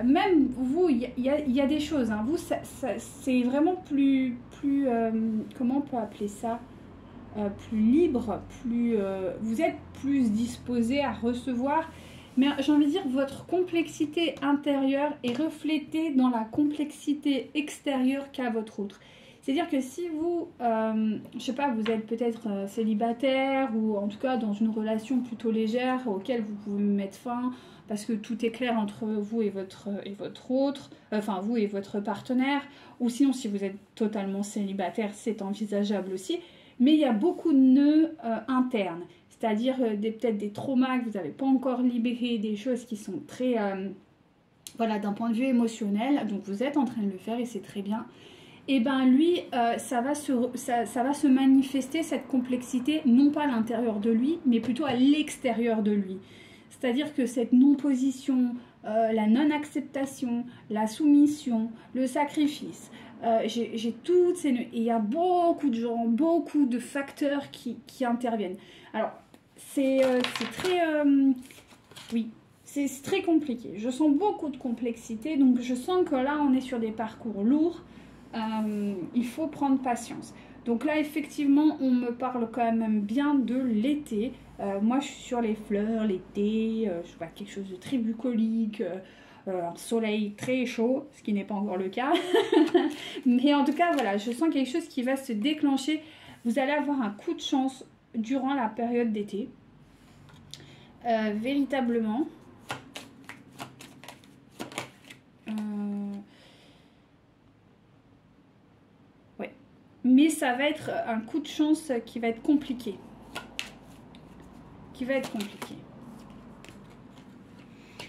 même vous, il y a des choses, hein. Vous, c'est vraiment plus comment on peut appeler ça, plus libre, vous êtes plus disposé à recevoir. Mais j'ai envie de dire, votre complexité intérieure est reflétée dans la complexité extérieure qu'a votre autre. C'est-à-dire que si vous, je sais pas, vous êtes peut-être célibataire ou en tout cas dans une relation plutôt légère auquel vous pouvez mettre fin parce que tout est clair entre vous et votre autre, enfin vous et votre partenaire, ou sinon si vous êtes totalement célibataire, c'est envisageable aussi, mais il y a beaucoup de nœuds internes, c'est-à-dire peut-être des traumas que vous n'avez pas encore libérés, des choses qui sont très, voilà, d'un point de vue émotionnel, donc vous êtes en train de le faire et c'est très bien. Et bien lui, ça va se manifester, cette complexité, non pas à l'intérieur de lui, mais plutôt à l'extérieur de lui. C'est-à-dire que cette non-position, la non-acceptation, la soumission, le sacrifice, j'ai toutes ces... Et il y a beaucoup de gens, beaucoup de facteurs qui interviennent. Alors, c'est très... oui, c'est très compliqué. Je sens beaucoup de complexité, donc je sens que là, on est sur des parcours lourds. Il faut prendre patience. Donc là, effectivement, on me parle quand même bien de l'été. Moi, je suis sur les fleurs, l'été, je vois quelque chose de très bucolique, un soleil très chaud, ce qui n'est pas encore le cas. Mais en tout cas, voilà, je sens quelque chose qui va se déclencher. Vous allez avoir un coup de chance durant la période d'été. Véritablement. Ouais. Mais ça va être un coup de chance qui va être compliqué.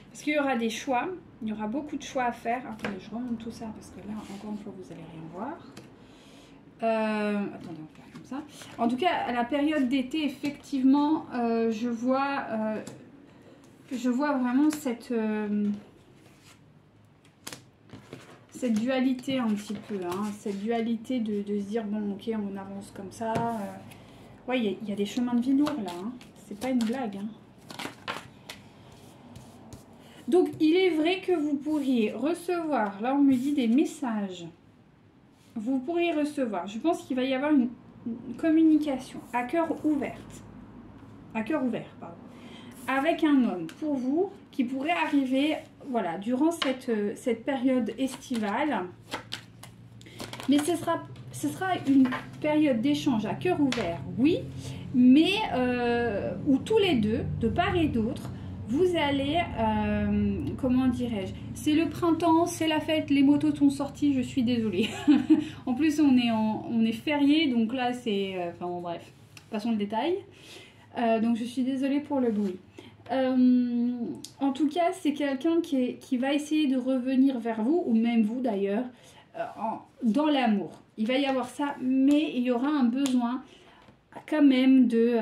Parce qu'il y aura des choix, il y aura beaucoup de choix à faire. Attendez, je remonte tout ça parce que là, encore une fois, vous n'allez rien voir. Attendez, on va faire comme ça. En tout cas, à la période d'été, effectivement, je vois vraiment cette dualité un petit peu. Hein, cette dualité de se dire, bon, ok, on avance comme ça. Ouais, il y a des chemins de vie lourds là. Hein. C'est pas une blague. Hein. Donc, il est vrai que vous pourriez recevoir, là on me dit des messages. Vous pourriez recevoir, je pense qu'il va y avoir une communication à cœur ouvert. À cœur ouvert, pardon. Avec un homme pour vous qui pourrait arriver, voilà, durant cette période estivale. Mais ce sera une période d'échange à cœur ouvert, oui, mais où tous les deux, de part et d'autre, vous allez, comment dirais-je, c'est le printemps, c'est la fête, les motos sont sorties, je suis désolée. En plus, on est férié, donc là, c'est... enfin bon, bref, passons le détail. Donc, je suis désolée pour le bruit. En tout cas, c'est quelqu'un qui va essayer de revenir vers vous, ou même vous d'ailleurs, dans l'amour. Il va y avoir ça, mais il y aura un besoin quand même de...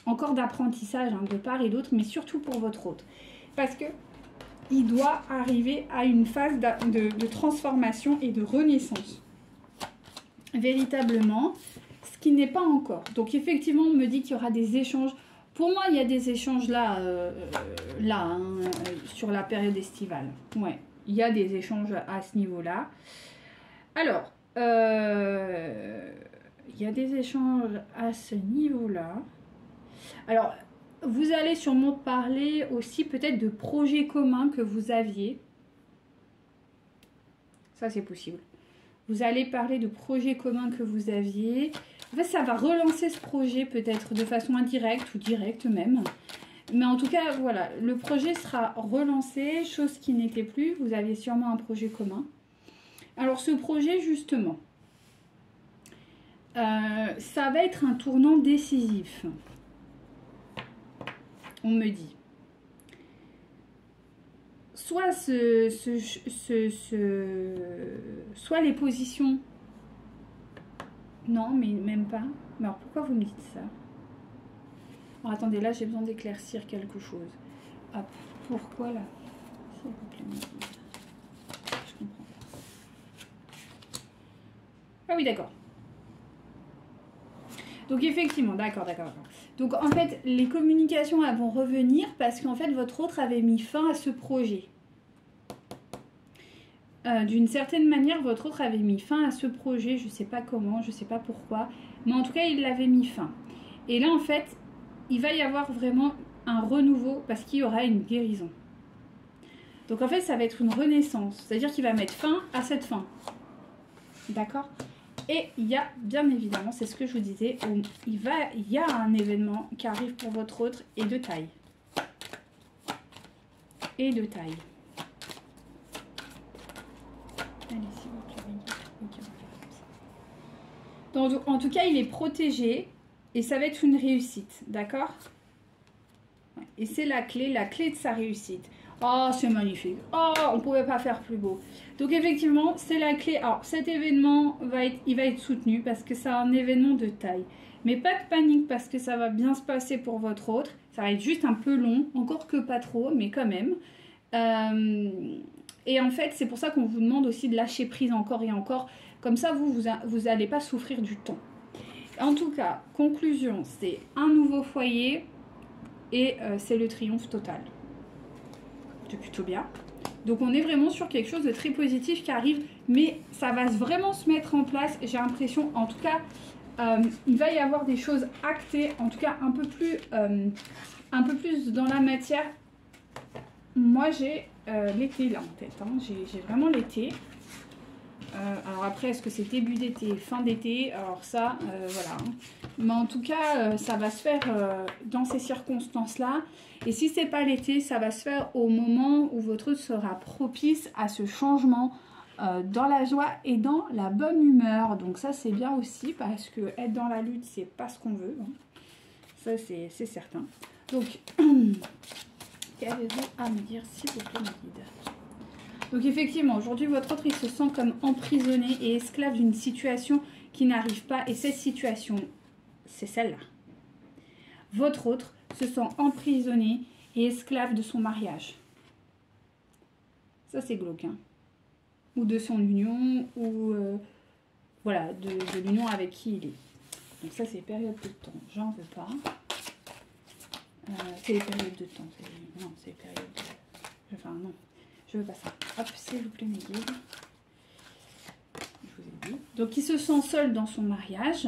encore d'apprentissage hein, de part et d'autre, mais surtout pour votre autre. Parce que il doit arriver à une phase de transformation et de renaissance. Véritablement, ce qui n'est pas encore. Donc effectivement, on me dit qu'il y aura des échanges. Pour moi, il y a des échanges là, hein, sur la période estivale. Ouais, il y a des échanges à ce niveau-là. Alors, il y a des échanges à ce niveau-là. Alors, vous allez sûrement parler aussi peut-être de projets communs que vous aviez. Ça, c'est possible. Vous allez parler de projets communs que vous aviez. En fait, ça va relancer ce projet peut-être de façon indirecte ou directe même. Mais en tout cas, voilà, le projet sera relancé, chose qui n'était plus. Vous aviez sûrement un projet commun. Alors ce projet, justement, ça va être un tournant décisif. On me dit. Soit, soit les positions... Non, mais même pas. Mais alors pourquoi vous me dites ça? Alors, attendez, là j'ai besoin d'éclaircir quelque chose. Hop, pourquoi là? S'il vous plaît, je comprends pas. Ah oui, d'accord. Donc effectivement, d'accord. Donc en fait, les communications elles vont revenir parce qu'en fait, votre autre avait mis fin à ce projet. D'une certaine manière, votre autre avait mis fin à ce projet. Je ne sais pas comment, je ne sais pas pourquoi. Mais en tout cas, il l'avait mis fin. Et là, en fait, il va y avoir vraiment un renouveau parce qu'il y aura une guérison. Donc en fait, ça va être une renaissance. C'est-à-dire qu'il va mettre fin à cette fin. D'accord ? Et il y a, bien évidemment, c'est ce que je vous disais, il y a un événement qui arrive pour votre autre et de taille. Et de taille. Allez, s'il vous plaît. Ok, on va faire comme ça. Donc, en tout cas, il est protégé et ça va être une réussite, d'accord? Et c'est la clé de sa réussite. Oh, c'est magnifique. Oh, on ne pouvait pas faire plus beau. Donc, effectivement, c'est la clé. Alors, cet événement, il va être soutenu parce que c'est un événement de taille. Mais pas de panique parce que ça va bien se passer pour votre autre. Ça va être juste un peu long, encore que pas trop, mais quand même. Et en fait, c'est pour ça qu'on vous demande aussi de lâcher prise encore et encore. Comme ça, vous n'allez pas souffrir du temps. En tout cas, conclusion, c'est un nouveau foyer et c'est le triomphe total. C'est plutôt bien. Donc on est vraiment sur quelque chose de très positif qui arrive, mais ça va vraiment se mettre en place. J'ai l'impression, en tout cas, il va y avoir des choses actées, en tout cas un peu plus dans la matière. Moi j'ai l'été là en tête, hein. J'ai vraiment l'été. Alors après, est-ce que c'est début d'été, fin d'été? Alors ça, voilà. Hein. Mais en tout cas, ça va se faire dans ces circonstances-là. Et si c'est pas l'été, ça va se faire au moment où votre sera propice à ce changement dans la joie et dans la bonne humeur. Donc ça, c'est bien aussi parce que être dans la lutte, c'est pas ce qu'on veut. Hein. Ça, c'est certain. Donc, qu'avez-vous à me dire, s'il vous plaît, ma guide? Donc effectivement, aujourd'hui, votre autre, il se sent comme emprisonné et esclave d'une situation qui n'arrive pas. Et cette situation, c'est celle-là. Votre autre se sent emprisonné et esclave de son mariage. Ça, c'est glauque. Hein. Ou de son union, ou voilà, de l'union avec qui il est. Donc ça, c'est les périodes de temps. J'en veux pas. C'est les périodes de temps. Non, c'est les périodes de... Enfin, non. Je veux pas ça. Hop, s'il vous plaît, mes guides. Je vous ai dit. Donc, il se sent seul dans son mariage.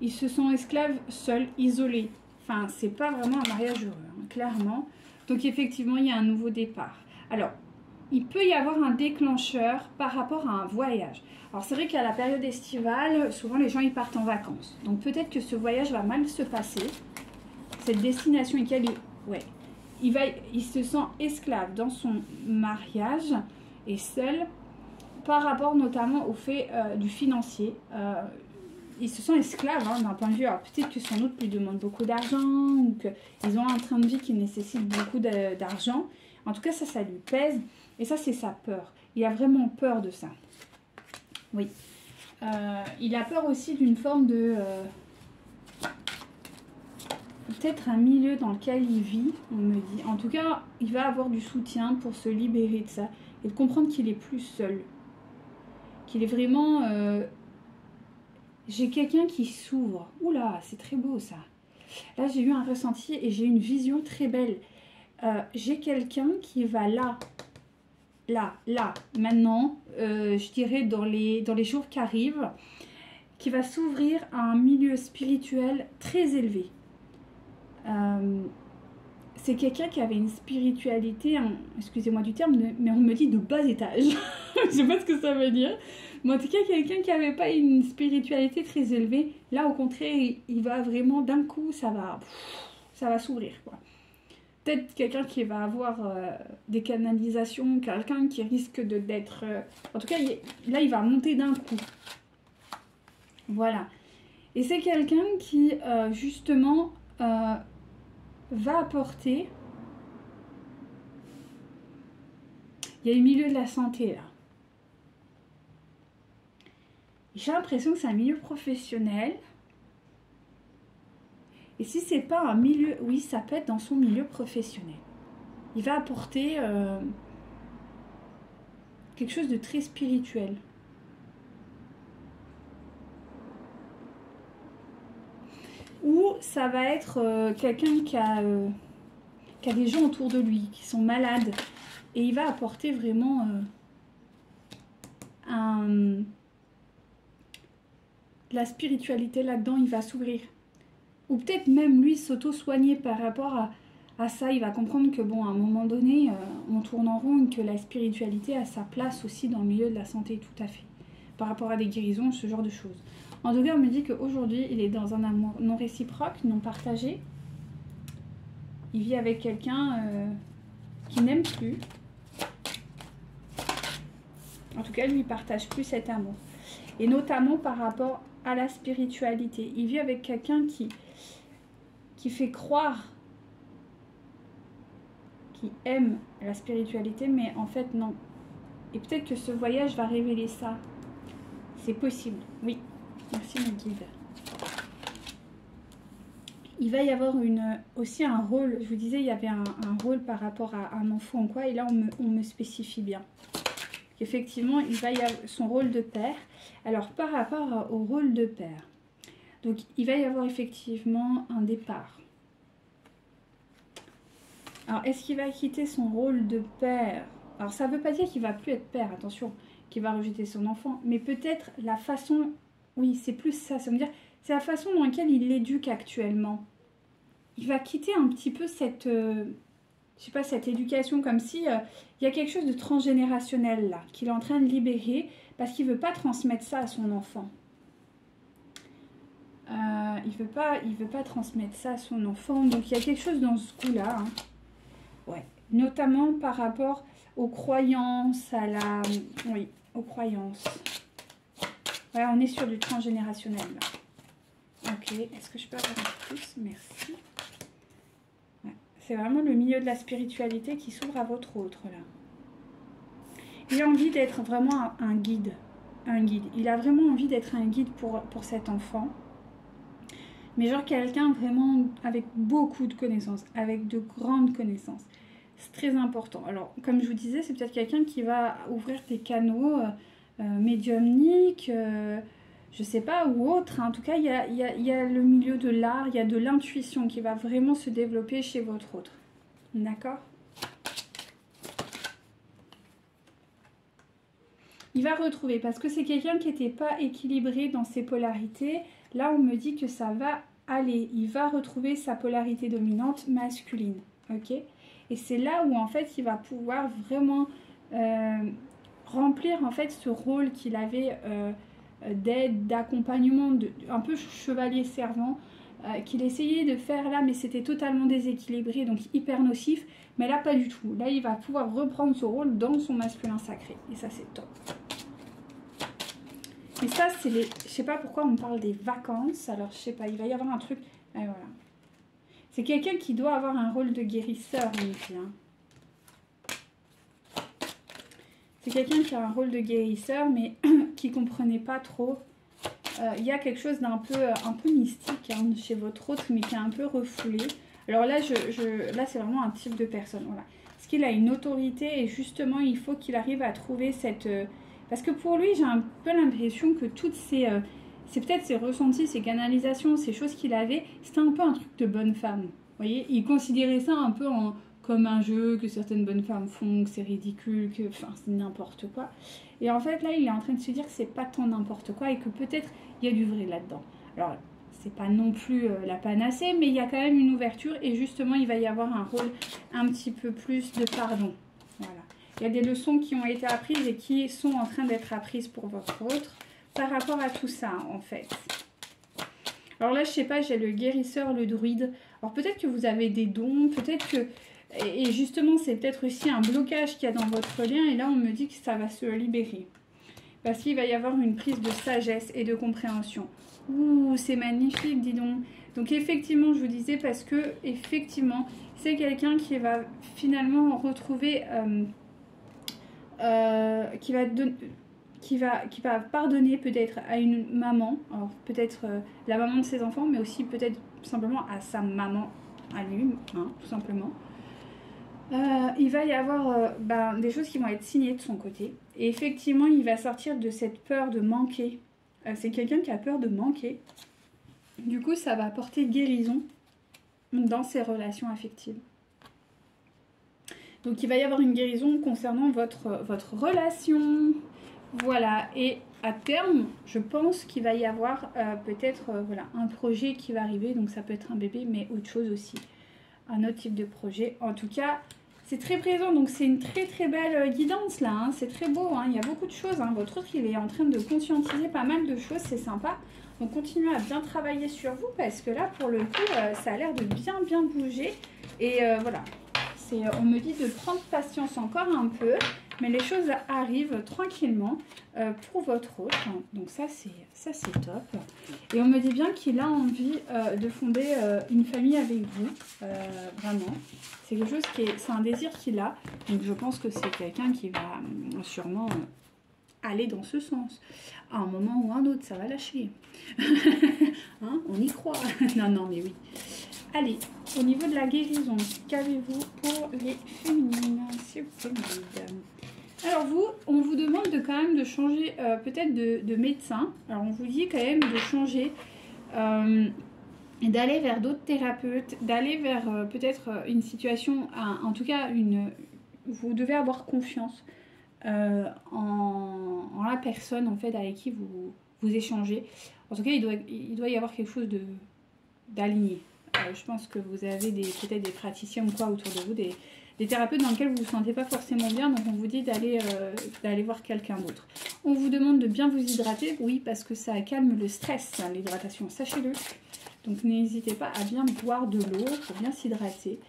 Il se sent esclave, seul, isolé. Enfin, c'est pas vraiment un mariage heureux, hein, clairement. Donc, effectivement, il y a un nouveau départ. Alors, il peut y avoir un déclencheur par rapport à un voyage. Alors, c'est vrai qu'à la période estivale, souvent, les gens, ils partent en vacances. Donc, peut-être que ce voyage va mal se passer. Cette destination il se sent esclave dans son mariage et seul par rapport notamment au fait du financier. Il se sent esclave hein, d'un point de vue. Alors peut-être que son autre lui demande beaucoup d'argent ou qu'ils ont un train de vie qui nécessite beaucoup d'argent. En tout cas, ça lui pèse et ça, c'est sa peur. Il a vraiment peur de ça. Oui. Il a peur aussi d'une forme de... peut-être un milieu dans lequel il vit, on me dit. En tout cas, il va avoir du soutien pour se libérer de ça et de comprendre qu'il est plus seul. Qu'il est vraiment... J'ai quelqu'un qui s'ouvre. Oula, c'est très beau ça. Là, j'ai eu un ressenti et j'ai une vision très belle. J'ai quelqu'un qui va là, maintenant, je dirais dans les jours qui arrivent, qui va s'ouvrir à un milieu spirituel très élevé. C'est quelqu'un qui avait une spiritualité, excusez-moi du terme, mais on me dit de bas étage. Je sais pas ce que ça veut dire. Mais en tout cas, quelqu'un qui n'avait pas une spiritualité très élevée, là au contraire, il va vraiment d'un coup, ça ça va s'ouvrir, quoi. Peut-être quelqu'un qui va avoir des canalisations, quelqu'un qui risque d'être... en tout cas, là, il va monter d'un coup. Voilà. Et c'est quelqu'un qui, justement, va apporter... Il y a le milieu de la santé, là. J'ai l'impression que c'est un milieu professionnel. Et si c'est pas un milieu... Oui, ça peut être dans son milieu professionnel. Il va apporter quelque chose de très spirituel. Ou ça va être quelqu'un qui a des gens autour de lui, qui sont malades. Et il va apporter vraiment de la spiritualité là-dedans, il va s'ouvrir. Ou peut-être même lui s'auto-soigner par rapport à ça. Il va comprendre que bon, à un moment donné, on tourne en rond et que la spiritualité a sa place aussi dans le milieu de la santé, tout à fait. Par rapport à des guérisons, ce genre de choses. En tout cas, on me dit qu'aujourd'hui, il est dans un amour non réciproque, non partagé. Il vit avec quelqu'un qui n'aime plus. En tout cas, lui, il ne partage plus cet amour. Et notamment par rapport à la spiritualité. Il vit avec quelqu'un qui fait croire qu'il aime la spiritualité, mais en fait, non. Et peut-être que ce voyage va révéler ça. C'est possible, oui. Merci, mon guide. Il va y avoir aussi un rôle. Je vous disais, il y avait un rôle par rapport à un enfant ou quoi. Et là, on me spécifie bien. Effectivement, il va y avoir son rôle de père. Alors, par rapport au rôle de père, donc il va y avoir effectivement un départ. Alors, est-ce qu'il va quitter son rôle de père? Alors, ça ne veut pas dire qu'il ne va plus être père, attention, qu'il va rejeter son enfant, mais peut-être la façon, oui, c'est plus ça, ça veut dire, c'est la façon dans laquelle il l'éduque actuellement. Il va quitter un petit peu cette... je sais pas, cette éducation, comme si il y a quelque chose de transgénérationnel là, qu'il est en train de libérer, parce qu'il ne veut pas transmettre ça à son enfant. Il veut pas transmettre ça à son enfant, donc il y a quelque chose dans ce coup-là. Hein. Ouais. Notamment par rapport aux croyances, oui, aux croyances. Ouais, on est sur du transgénérationnel là. Ok, est-ce que je peux avoir un peu plus? Merci. C'est vraiment le milieu de la spiritualité qui s'ouvre à votre autre, là. Il a envie d'être vraiment un guide. Un guide. Il a vraiment envie d'être un guide pour cet enfant. Mais genre quelqu'un vraiment avec beaucoup de connaissances, avec de grandes connaissances. C'est très important. Alors, comme je vous disais, c'est peut-être quelqu'un qui va ouvrir des canaux médiumniques, je sais pas, ou autre. En tout cas, il y a le milieu de l'art, il y a de l'intuition qui va vraiment se développer chez votre autre. D'accord? Il va retrouver, parce que c'est quelqu'un qui n'était pas équilibré dans ses polarités. Là, on me dit que ça va aller. Il va retrouver sa polarité dominante masculine. Ok? Et c'est là où, en fait, il va pouvoir vraiment remplir, en fait, ce rôle qu'il avait... d'aide, d'accompagnement, un peu chevalier servant, qu'il essayait de faire là, mais c'était totalement déséquilibré, donc hyper nocif. Mais là, pas du tout. Là, il va pouvoir reprendre ce rôle dans son masculin sacré. Et ça, c'est top. Mais ça, c'est les... Je sais pas pourquoi on parle des vacances. Alors, je sais pas, il va y avoir un truc... Et voilà. C'est quelqu'un qui doit avoir un rôle de guérisseur, ici, hein. C'est quelqu'un qui a un rôle de guérisseur, mais qui ne comprenait pas trop. Il y a quelque chose d'un un peu mystique hein, chez votre autre, mais qui est un peu refoulé. Alors là, là c'est vraiment un type de personne. Voilà. Parce qu'il a une autorité et justement, il faut qu'il arrive à trouver cette... Parce que pour lui, j'ai un peu l'impression que toutes ces... c'est peut-être ses ressentis, ses canalisations, ces choses qu'il avait, c'était un peu un truc de bonne femme. Vous voyez, il considérait ça un peu comme un jeu que certaines bonnes femmes font, que c'est ridicule, que enfin c'est n'importe quoi. Et en fait là il est en train de se dire que c'est pas tant n'importe quoi et que peut-être il y a du vrai là-dedans. Alors c'est pas non plus la panacée, mais il y a quand même une ouverture et justement il va y avoir un rôle un petit peu plus de pardon. Voilà. Il y a des leçons qui ont été apprises et qui sont en train d'être apprises pour votre autre par rapport à tout ça en fait. Alors là, je sais pas, j'ai le guérisseur, le druide. Alors peut-être que vous avez des dons, peut-être que... Et justement, c'est peut-être aussi un blocage qu'il y a dans votre lien. Et là, on me dit que ça va se libérer. Parce qu'il va y avoir une prise de sagesse et de compréhension. Ouh, c'est magnifique, dis donc. Donc effectivement, je vous disais, parce que effectivement, c'est quelqu'un qui va finalement retrouver... qui va pardonner peut-être à une maman, alors peut-être la maman de ses enfants, mais aussi peut-être simplement à sa maman, à lui, hein, tout simplement. Il va y avoir des choses qui vont être signées de son côté. Et effectivement, il va sortir de cette peur de manquer. C'est quelqu'un qui a peur de manquer. Du coup, ça va apporter guérison dans ses relations affectives. Donc, il va y avoir une guérison concernant votre relation. Voilà. Et à terme, je pense qu'il va y avoir peut-être voilà, un projet qui va arriver. Donc, ça peut être un bébé, mais autre chose aussi. Un autre type de projet. En tout cas... c'est très présent, donc c'est une très très belle guidance là, hein. C'est très beau, hein. Il y a beaucoup de choses, hein. Votre autre il est en train de conscientiser pas mal de choses, c'est sympa. Donc continuez à bien travailler sur vous parce que là pour le coup ça a l'air de bien bouger. Et voilà, on me dit de prendre patience encore un peu, mais les choses arrivent tranquillement pour votre autre. Donc ça c'est top. Et on me dit bien qu'il a envie de fonder une famille avec vous, vraiment. C'est quelque chose c'est un désir qu'il a. Donc je pense que c'est quelqu'un qui va sûrement aller dans ce sens. À un moment ou un autre, ça va lâcher. Hein, on y croit. Non, mais oui. Allez, au niveau de la guérison, qu'avez-vous pour les féminines, s'il vous plaît? Alors vous, on vous demande de quand même de changer peut-être de médecin. Alors on vous dit quand même de changer... d'aller vers d'autres thérapeutes, d'aller vers peut-être une situation, en tout cas, vous devez avoir confiance en la personne en fait avec qui vous échangez. En tout cas, il doit y avoir quelque chose d'aligné. Je pense que vous avez peut-être des praticiens ou quoi autour de vous, des thérapeutes dans lesquels vous ne vous sentez pas forcément bien, donc on vous dit d'aller voir quelqu'un d'autre. On vous demande de bien vous hydrater, oui, parce que ça calme le stress, hein, l'hydratation, sachez-le. Donc n'hésitez pas à bien boire de l'eau pour bien s'hydrater.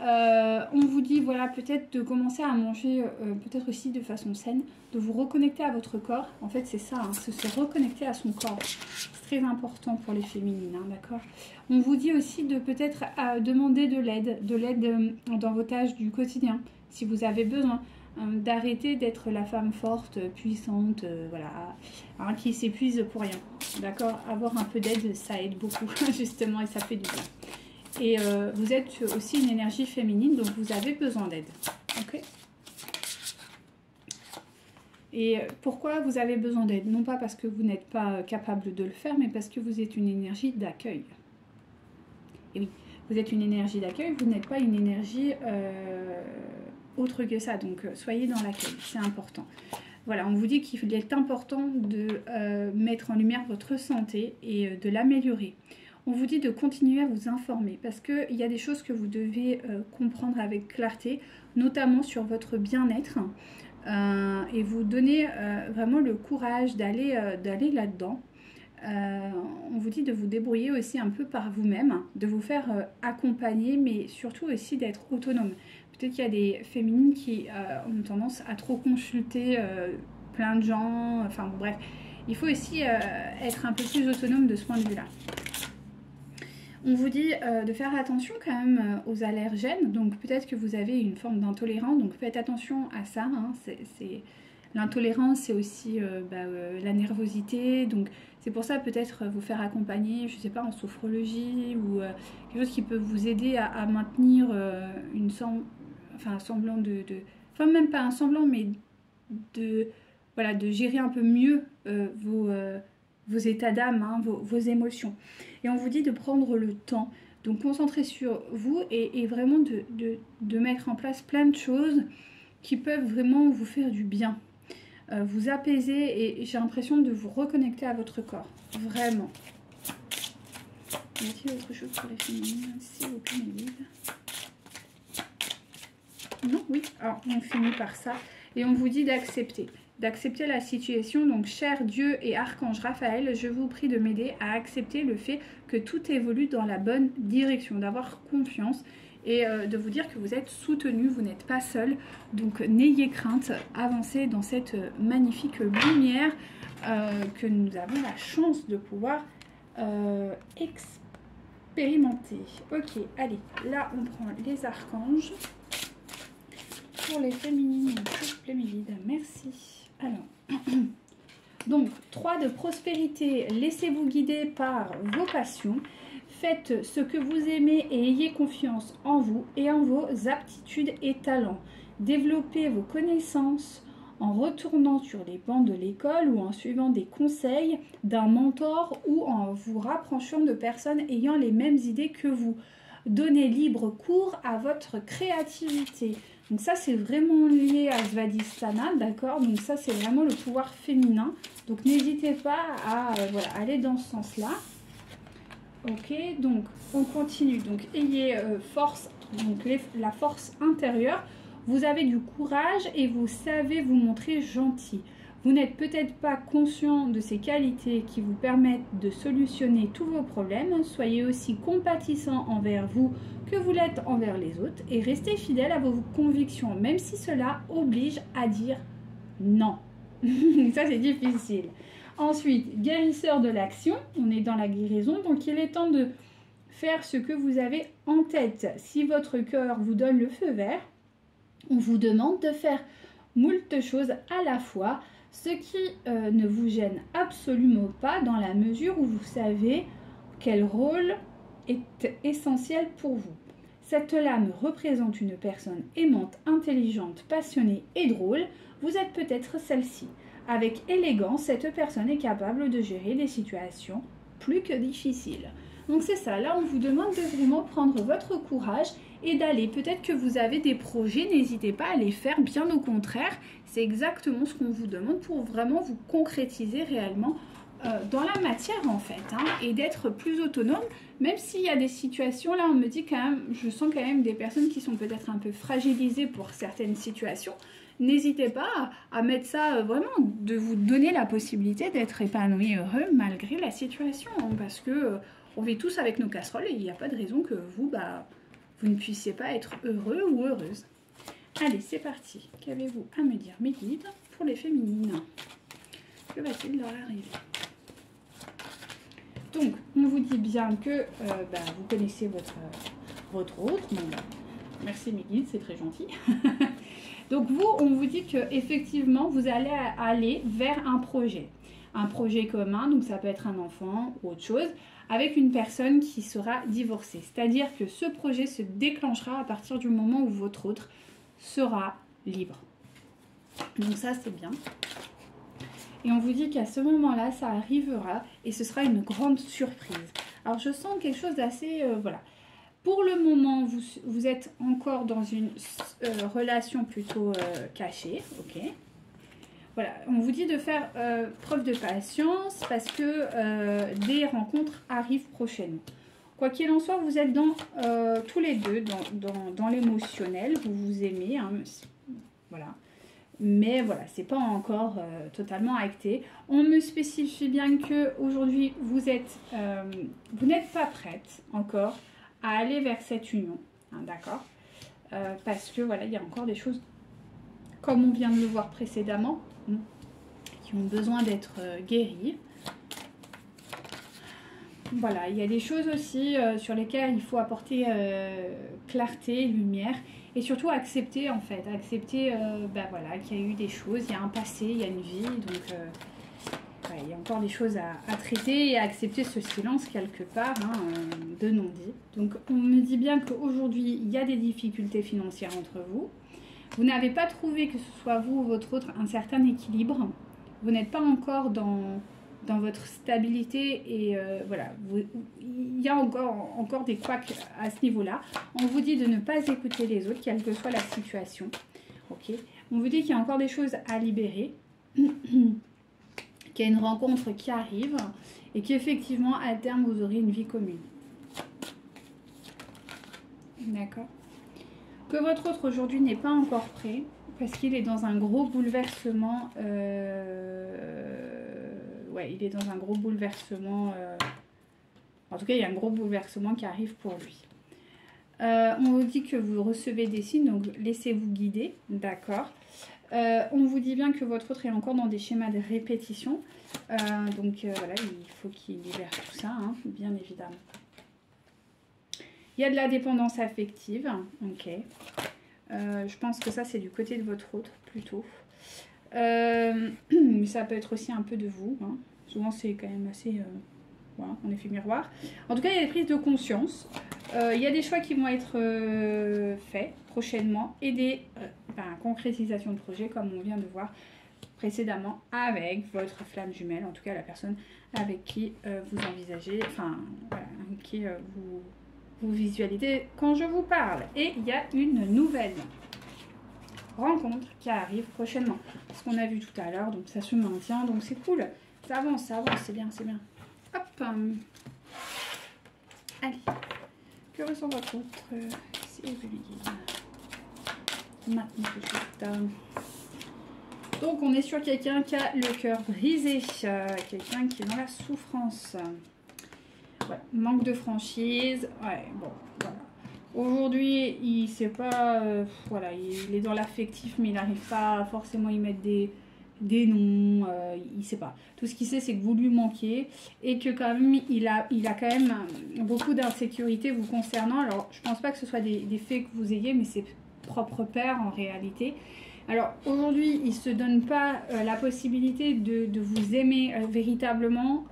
On vous dit voilà peut-être de commencer à manger peut-être aussi de façon saine, de vous reconnecter à votre corps. En fait c'est ça, hein, se reconnecter à son corps. C'est très important pour les féminines, hein, d'accord. On vous dit aussi de peut-être demander de l'aide dans vos tâches du quotidien, si vous avez besoin. D'arrêter d'être la femme forte, puissante, voilà, hein, qui s'épuise pour rien. D'accord. Avoir un peu d'aide, ça aide beaucoup, justement, et ça fait du bien. Et vous êtes aussi une énergie féminine, donc vous avez besoin d'aide. Ok. Et pourquoi vous avez besoin d'aide? Non pas parce que vous n'êtes pas capable de le faire, mais parce que vous êtes une énergie d'accueil. Et oui, vous êtes une énergie d'accueil, vous n'êtes pas une énergie... autre que ça, donc soyez dans l'accueil, c'est important. Voilà, on vous dit qu'il est important de mettre en lumière votre santé et de l'améliorer. On vous dit de continuer à vous informer parce qu'il y a des choses que vous devez comprendre avec clarté, notamment sur votre bien-être, et vous donner vraiment le courage d'aller là-dedans. On vous dit de vous débrouiller aussi un peu par vous-même, de vous faire accompagner, mais surtout aussi d'être autonome. Peut-être qu'il y a des féminines qui ont tendance à trop consulter plein de gens. Enfin bref, il faut aussi être un peu plus autonome de ce point de vue-là. On vous dit de faire attention quand même aux allergènes. Donc peut-être que vous avez une forme d'intolérance. Donc faites attention à ça. Hein. L'intolérance, c'est aussi la nervosité. Donc c'est pour ça peut-être vous faire accompagner, je ne sais pas, en sophrologie ou quelque chose qui peut vous aider à maintenir un semblant enfin même pas un semblant, mais de gérer un peu mieux vos états d'âme, hein, vos émotions. Et on vous dit de prendre le temps, donc concentrer sur vous et vraiment de mettre en place plein de choses qui peuvent vraiment vous faire du bien, vous apaiser, et j'ai l'impression de vous reconnecter à votre corps, vraiment. Y a-t-il autre chose pour les féminines, s'il vous plaît, mes livres? Non, oui. Alors, on finit par ça. Et on vous dit d'accepter. d'accepter la situation. Donc, cher Dieu et Archange Raphaël, je vous prie de m'aider à accepter le fait que tout évolue dans la bonne direction, d'avoir confiance et de vous dire que vous êtes soutenu, vous n'êtes pas seul. Donc, n'ayez crainte, avancez dans cette magnifique lumière que nous avons la chance de pouvoir expérimenter. Ok, allez, là, on prend les archanges. Pour les féminines, s'il vous plaît, Mélide, merci. Alors, donc, 3 de prospérité, laissez-vous guider par vos passions. Faites ce que vous aimez et ayez confiance en vous et en vos aptitudes et talents. Développez vos connaissances en retournant sur les bancs de l'école ou en suivant des conseils d'un mentor ou en vous rapprochant de personnes ayant les mêmes idées que vous. Donnez libre cours à votre créativité. Donc ça, c'est vraiment lié à Svadhisthana, d'accord? Donc ça, c'est vraiment le pouvoir féminin. Donc n'hésitez pas à voilà, aller dans ce sens-là. Ok, donc on continue. Donc ayez force, donc la force intérieure. Vous avez du courage et vous savez vous montrer gentil. Vous n'êtes peut-être pas conscient de ces qualités qui vous permettent de solutionner tous vos problèmes. Soyez aussi compatissant envers vous que vous l'êtes envers les autres et restez fidèle à vos convictions, même si cela oblige à dire non. Ça, c'est difficile. Ensuite, guérisseur de l'action. On est dans la guérison, donc il est temps de faire ce que vous avez en tête. Si votre cœur vous donne le feu vert, on vous demande de faire moult choses à la fois, ce qui ne vous gêne absolument pas dans la mesure où vous savez quel rôle est essentiel pour vous. Cette lame représente une personne aimante, intelligente, passionnée et drôle. Vous êtes peut-être celle-ci. Avec élégance, cette personne est capable de gérer des situations plus que difficiles. Donc c'est ça, là on vous demande de vraiment prendre votre courage et d'aller. Peut-être que vous avez des projets, n'hésitez pas à les faire, bien au contraire. C'est exactement ce qu'on vous demande pour vraiment vous concrétiser réellement dans la matière en fait, hein, et d'être plus autonome, même s'il y a des situations, là on me dit quand même, je sens quand même des personnes qui sont peut-être un peu fragilisées pour certaines situations. N'hésitez pas à mettre ça vraiment, de vous donner la possibilité d'être épanoui, heureux malgré la situation, hein, parce que on vit tous avec nos casseroles et il n'y a pas de raison que vous, vous ne puissiez pas être heureux ou heureuse. Allez, c'est parti. Qu'avez-vous à me dire, mes guides, pour les féminines? Que va-t-il leur arriver? Donc, on vous dit bien que vous connaissez votre autre. Bon, merci mes guides, c'est très gentil. Donc vous, on vous dit que effectivement, vous allez aller vers un projet commun. Donc ça peut être un enfant ou autre chose, avec une personne qui sera divorcée. C'est-à-dire que ce projet se déclenchera à partir du moment où votre autre sera libre. Donc ça, c'est bien. Et on vous dit qu'à ce moment-là, ça arrivera et ce sera une grande surprise. Alors, je sens quelque chose d'assez... voilà. Pour le moment, vous êtes encore dans une relation plutôt cachée. Ok. Voilà. On vous dit de faire preuve de patience parce que des rencontres arrivent prochainement. Quoi qu'il en soit, vous êtes dans, tous les deux dans l'émotionnel. Vous vous aimez. Hein, voilà. Mais voilà, c'est pas encore totalement acté. On me spécifie bien que aujourd'hui vous n'êtes pas prête encore à aller vers cette union, hein, d'accord, parce que voilà, il y a encore des choses, comme on vient de le voir précédemment, qui ont besoin d'être guéries. Voilà, il y a des choses aussi sur lesquelles il faut apporter clarté, lumière. Et surtout accepter en fait, accepter voilà, qu'il y a eu des choses, il y a un passé, il y a une vie, donc ouais, il y a encore des choses à traiter et à accepter ce silence quelque part, hein, de non-dit. Donc on me dit bien qu'aujourd'hui il y a des difficultés financières entre vous. Vous n'avez pas trouvé, que ce soit vous ou votre autre, un certain équilibre. Vous n'êtes pas encore dans votre stabilité et voilà, il y a encore des couacs à ce niveau-là. On vous dit de ne pas écouter les autres, quelle que soit la situation. Ok. On vous dit qu'il y a encore des choses à libérer, qu'il y a une rencontre qui arrive et qu'effectivement, à terme, vous aurez une vie commune. D'accord. Que votre autre aujourd'hui n'est pas encore prêt, parce qu'il est dans un gros bouleversement. Ouais, il est dans un gros bouleversement. En tout cas, il y a un gros bouleversement qui arrive pour lui. On vous dit que vous recevez des signes, donc laissez-vous guider, d'accord. On vous dit bien que votre autre est encore dans des schémas de répétition. Donc voilà, il faut qu'il libère tout ça, hein, bien évidemment. Il y a de la dépendance affective, ok. Je pense que ça, c'est du côté de votre autre, plutôt. Mais ça peut être aussi un peu de vous, hein. Souvent, c'est quand même assez... voilà, en effet miroir. En tout cas, il y a des prises de conscience. Il y a des choix qui vont être faits prochainement et des concrétisations de projets, comme on vient de voir précédemment avec votre flamme jumelle, en tout cas la personne avec qui vous envisagez, enfin, voilà, avec qui vous visualisez quand je vous parle. Et il y a une nouvelle rencontre qui arrive prochainement. Ce qu'on a vu tout à l'heure, donc ça se maintient, donc c'est cool. Ça avance, c'est bien, c'est bien. Hop. Allez. Que ressent votre autre si vous lui dites maintenant tout de suite. Donc on est sur quelqu'un qui a le cœur brisé, quelqu'un qui est dans la souffrance. Ouais, manque de franchise. Ouais, bon, voilà. Aujourd'hui, il sait pas, voilà, il est dans l'affectif, mais il n'arrive pas forcément à y mettre des noms, il sait pas. Tout ce qu'il sait, c'est que vous lui manquez et que quand même, il a quand même beaucoup d'insécurité vous concernant. Alors, je pense pas que ce soit des faits que vous ayez, mais c'est propre père en réalité. Alors, aujourd'hui, il se donne pas la possibilité de vous aimer véritablement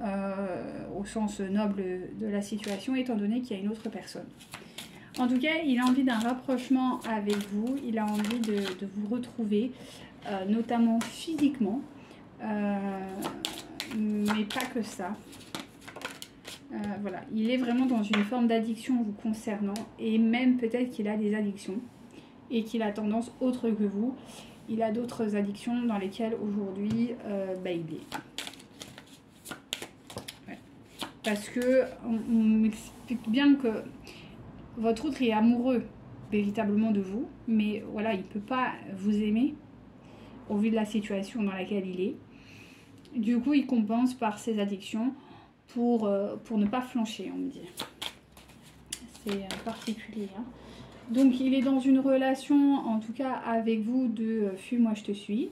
au sens noble de la situation, étant donné qu'il y a une autre personne. En tout cas, il a envie d'un rapprochement avec vous, il a envie de vous retrouver, notamment physiquement, mais pas que ça. Voilà, il est vraiment dans une forme d'addiction vous concernant, et même peut-être qu'il a des addictions, et qu'il a tendance autre que vous. Il a d'autres addictions dans lesquelles aujourd'hui, il est. Ouais. Parce que on m'explique bien que votre autre est amoureux véritablement de vous, mais voilà, il ne peut pas vous aimer au vu de la situation dans laquelle il est. Du coup, il compense par ses addictions pour ne pas flancher, on me dit. C'est particulier. Hein. Donc, il est dans une relation, en tout cas avec vous, de fuis-moi, je te suis.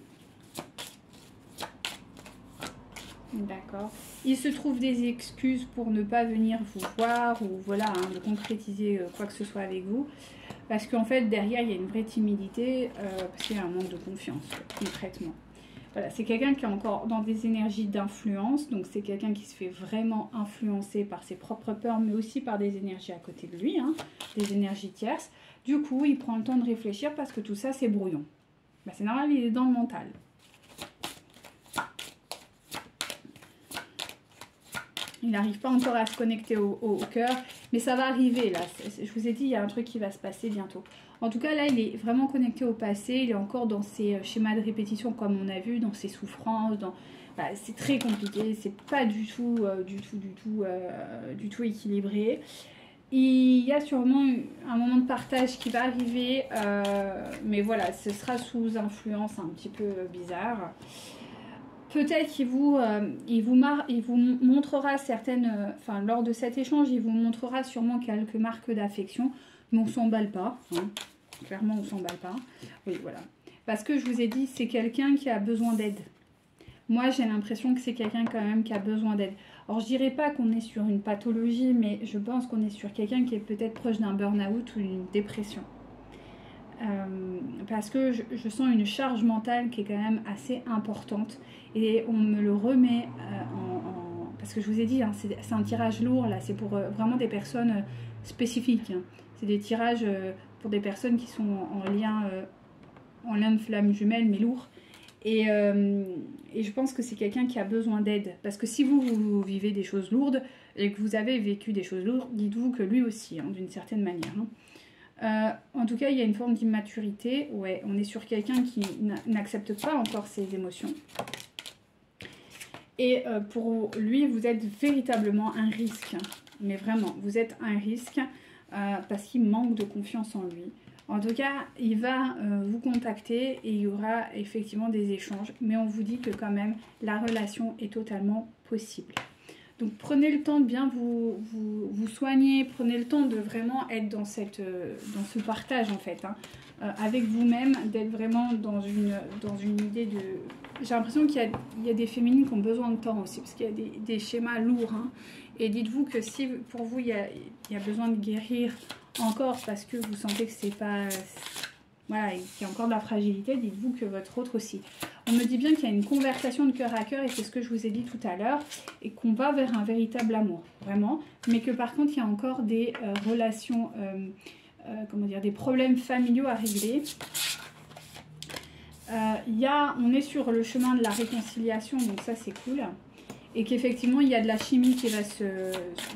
D'accord. Il se trouve des excuses pour ne pas venir vous voir ou voilà, hein, de concrétiser quoi que ce soit avec vous. Parce qu'en fait, derrière, il y a une vraie timidité, parce qu'il y a un manque de confiance, concrètement. Voilà, c'est quelqu'un qui est encore dans des énergies d'influence. Donc, c'est quelqu'un qui se fait vraiment influencer par ses propres peurs, mais aussi par des énergies à côté de lui, hein, des énergies tierces. Du coup, il prend le temps de réfléchir parce que tout ça, c'est brouillon. Ben, c'est normal, il est dans le mental. Il n'arrive pas encore à se connecter au cœur, mais ça va arriver là. Je vous ai dit, il y a un truc qui va se passer bientôt. En tout cas, là, il est vraiment connecté au passé. Il est encore dans ses schémas de répétition, comme on a vu, dans ses souffrances. C'est très compliqué. C'est pas du tout équilibré. Il y a sûrement un moment de partage qui va arriver, mais voilà, ce sera sous influence un petit peu bizarre. Peut-être qu'il vous montrera certaines... lors de cet échange, il vous montrera sûrement quelques marques d'affection, mais on ne s'emballe pas. Hein. Clairement, on ne s'emballe pas. Oui, voilà. Parce que je vous ai dit, c'est quelqu'un qui a besoin d'aide. Moi, j'ai l'impression que c'est quelqu'un quand même qui a besoin d'aide. Alors, je dirais pas qu'on est sur une pathologie, mais je pense qu'on est sur quelqu'un qui est peut-être proche d'un burn-out ou d'une dépression. Parce que je sens une charge mentale qui est quand même assez importante et on me le remet parce que je vous ai dit, hein, c'est un tirage lourd là, c'est pour vraiment des personnes spécifiques, hein. C'est des tirages pour des personnes qui sont en lien de flamme jumelle mais lourd et je pense que c'est quelqu'un qui a besoin d'aide parce que si vous vivez des choses lourdes et que vous avez vécu des choses lourdes, dites-vous que lui aussi, hein, d'une certaine manière, hein. En tout cas, il y a une forme d'immaturité. Ouais, on est sur quelqu'un qui n'accepte pas encore ses émotions. Et pour lui, vous êtes véritablement un risque. Mais vraiment, vous êtes un risque parce qu'il manque de confiance en lui. En tout cas, il va vous contacter et il y aura effectivement des échanges. Mais on vous dit que quand même, la relation est totalement possible. Donc prenez le temps de bien vous soigner, prenez le temps de vraiment être dans ce partage en fait, hein, avec vous-même, d'être vraiment dans une idée de... J'ai l'impression qu'il y a des féminines qui ont besoin de temps aussi, parce qu'il y a des schémas lourds. Hein, et dites-vous que si pour vous il y a besoin de guérir encore parce que vous sentez que c'est pas... Voilà, qu'il y a encore de la fragilité, dites-vous que votre autre aussi. On me dit bien qu'il y a une conversation de cœur à cœur, et c'est ce que je vous ai dit tout à l'heure, et qu'on va vers un véritable amour, vraiment. Mais que par contre, il y a encore des relations, comment dire, des problèmes familiaux à régler. On est sur le chemin de la réconciliation, donc ça c'est cool. Et qu'effectivement, il y a de la chimie qui va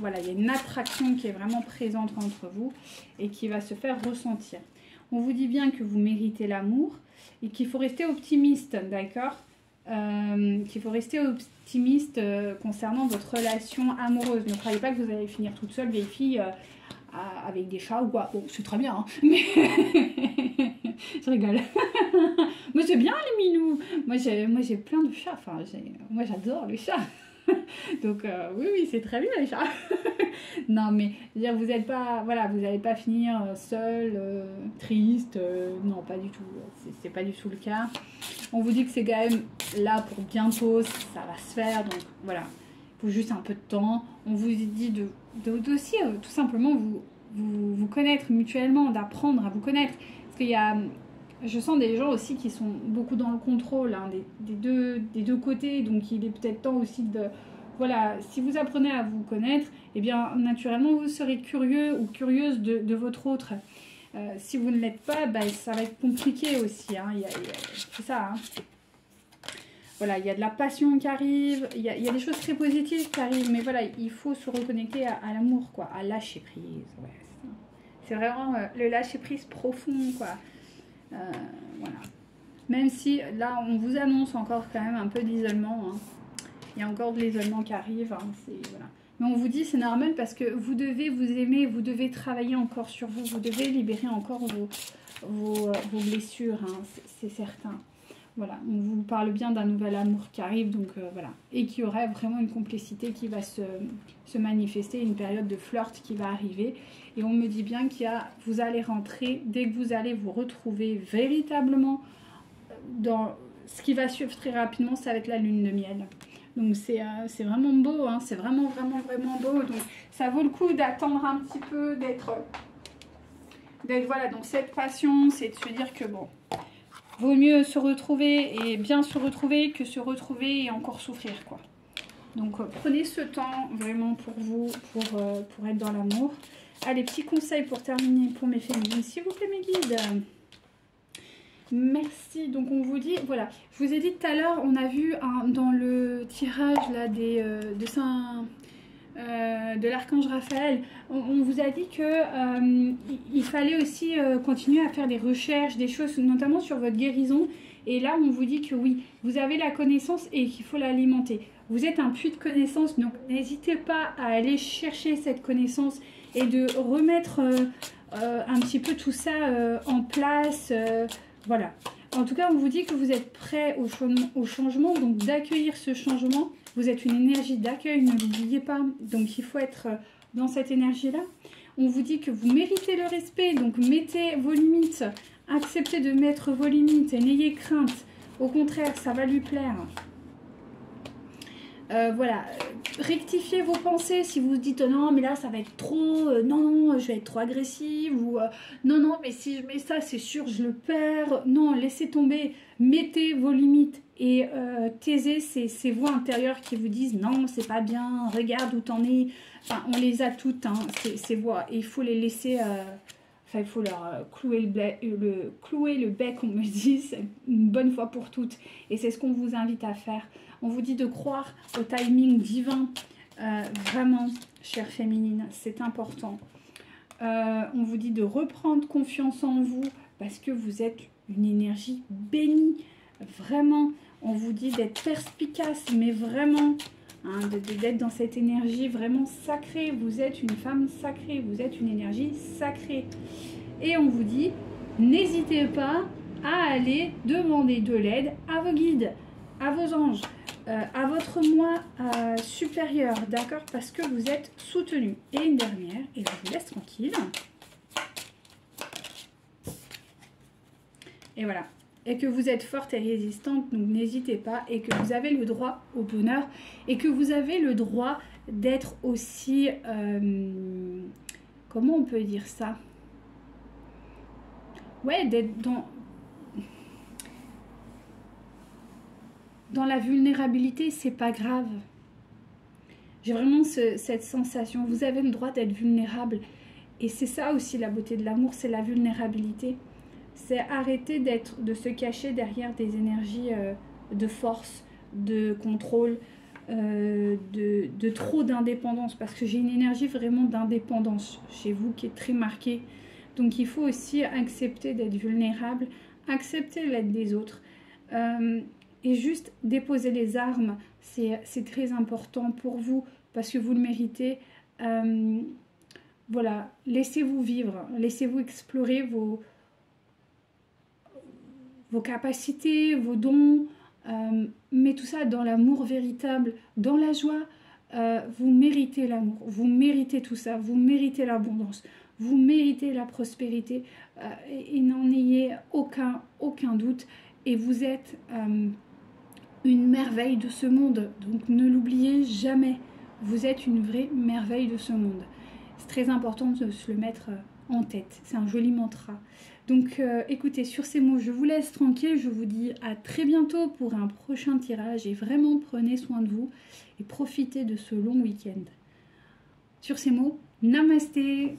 voilà, il y a une attraction qui est vraiment présente entre vous et qui va se faire ressentir. On vous dit bien que vous méritez l'amour et qu'il faut rester optimiste, d'accord, qu'il faut rester optimiste concernant votre relation amoureuse. Ne croyez pas que vous allez finir toute seule, vieille fille, avec des chats ou quoi. Bon, c'est très bien, hein, mais... Je rigole. Moi, j'aime bien les minous. Moi, j'ai plein de chats. Enfin, moi, j'adore les chats. Donc, oui, c'est très bien les chats. Non, mais dire, vous n'êtes pas, voilà, vous n'allez pas finir seul, triste. Non, pas du tout. C'est pas du tout le cas. On vous dit que c'est quand même là pour bientôt, ça va se faire. Donc, voilà, il faut juste un peu de temps. On vous dit aussi, tout simplement, vous connaître mutuellement, d'apprendre à vous connaître. Parce qu'il y a... Je sens des gens aussi qui sont beaucoup dans le contrôle, hein, des deux côtés. Donc, il est peut-être temps aussi de... Voilà, si vous apprenez à vous connaître, eh bien, naturellement, vous serez curieux ou curieuse de votre autre. Si vous ne l'êtes pas, ben, ça va être compliqué aussi. Hein. C'est ça. Hein. Voilà, il y a de la passion qui arrive. Il y a des choses très positives qui arrivent. Mais voilà, il faut se reconnecter à l'amour, quoi. À lâcher prise. Ouais, c'est vraiment le lâcher prise profond, quoi. Voilà. Même si là on vous annonce encore quand même un peu d'isolement, hein. Il y a encore de l'isolement qui arrive, hein. Voilà. Mais on vous dit c'est normal parce que vous devez vous aimer, vous devez travailler encore sur vous, vous devez libérer encore vos blessures, hein. C'est certain. Voilà, on vous parle bien d'un nouvel amour qui arrive, donc voilà. Et qui aurait vraiment une complicité qui va se manifester, une période de flirt qui va arriver. Et on me dit bien vous allez rentrer, dès que vous allez vous retrouver véritablement dans ce qui va suivre très rapidement, ça va être la lune de miel. Donc c'est vraiment beau, hein, c'est vraiment beau. Donc ça vaut le coup d'attendre un petit peu, d'être voilà, donc cette passion, c'est de se dire que bon... Vaut mieux se retrouver et bien se retrouver que se retrouver et encore souffrir, quoi. Donc prenez ce temps vraiment pour vous, pour être dans l'amour. Allez, petits conseils pour terminer pour mes féminines, s'il vous plaît mes guides. Merci. Donc on vous dit, voilà, je vous ai dit tout à l'heure, on a vu dans le tirage là de l'archange Raphaël, on vous a dit que il fallait aussi continuer à faire des recherches, des choses, notamment sur votre guérison. Et là, on vous dit que oui, vous avez la connaissance et qu'il faut l'alimenter. Vous êtes un puits de connaissances, donc n'hésitez pas à aller chercher cette connaissance et de remettre un petit peu tout ça en place. Voilà. En tout cas, on vous dit que vous êtes prêt au changement, donc d'accueillir ce changement. Vous êtes une énergie d'accueil, ne l'oubliez pas. Donc, il faut être dans cette énergie-là. On vous dit que vous méritez le respect, donc mettez vos limites. Acceptez de mettre vos limites et n'ayez crainte. Au contraire, ça va lui plaire. Voilà, rectifiez vos pensées si vous vous dites non mais là ça va être trop, non je vais être trop agressive, ou non mais si je mets ça c'est sûr je le perds. Non, laissez tomber, mettez vos limites et taisez ces voix intérieures qui vous disent non c'est pas bien, regarde où t'en es. Enfin on les a toutes, hein, ces voix, et il faut les laisser, enfin il faut leur clouer le bec, on me dit, une bonne fois pour toutes, et c'est ce qu'on vous invite à faire. On vous dit de croire au timing divin, vraiment, chère féminine, c'est important. On vous dit de reprendre confiance en vous parce que vous êtes une énergie bénie, vraiment. On vous dit d'être perspicace, mais vraiment, hein, d'être dans cette énergie vraiment sacrée. Vous êtes une femme sacrée, vous êtes une énergie sacrée. Et on vous dit n'hésitez pas à aller demander de l'aide à vos guides, à vos anges, à votre moi supérieur, d'accord? Parce que vous êtes soutenu. Et une dernière, et je vous laisse tranquille. Et voilà. Et que vous êtes forte et résistante, donc n'hésitez pas. Et que vous avez le droit au bonheur. Et que vous avez le droit d'être aussi... comment on peut dire ça? Ouais, d'être dans la vulnérabilité, c'est pas grave. J'ai vraiment cette sensation. Vous avez le droit d'être vulnérable. Et c'est ça aussi la beauté de l'amour, c'est la vulnérabilité. C'est arrêter de se cacher derrière des énergies de force, de contrôle, de trop d'indépendance. Parce que j'ai une énergie vraiment d'indépendance chez vous qui est très marquée. Donc il faut aussi accepter d'être vulnérable, accepter l'aide des autres. Et juste déposer les armes, c'est très important pour vous parce que vous le méritez. Voilà, laissez-vous vivre, laissez-vous explorer vos capacités, vos dons, mais tout ça dans l'amour véritable, dans la joie. Vous méritez l'amour, vous méritez tout ça, vous méritez l'abondance, vous méritez la prospérité et n'en ayez aucun doute. Et vous êtes une merveille de ce monde, donc ne l'oubliez jamais. Vous êtes une vraie merveille de ce monde. C'est très important de se le mettre en tête. C'est un joli mantra. Donc écoutez, sur ces mots, je vous laisse tranquille. Je vous dis à très bientôt pour un prochain tirage. Et vraiment, prenez soin de vous et profitez de ce long week-end. Sur ces mots, namasté!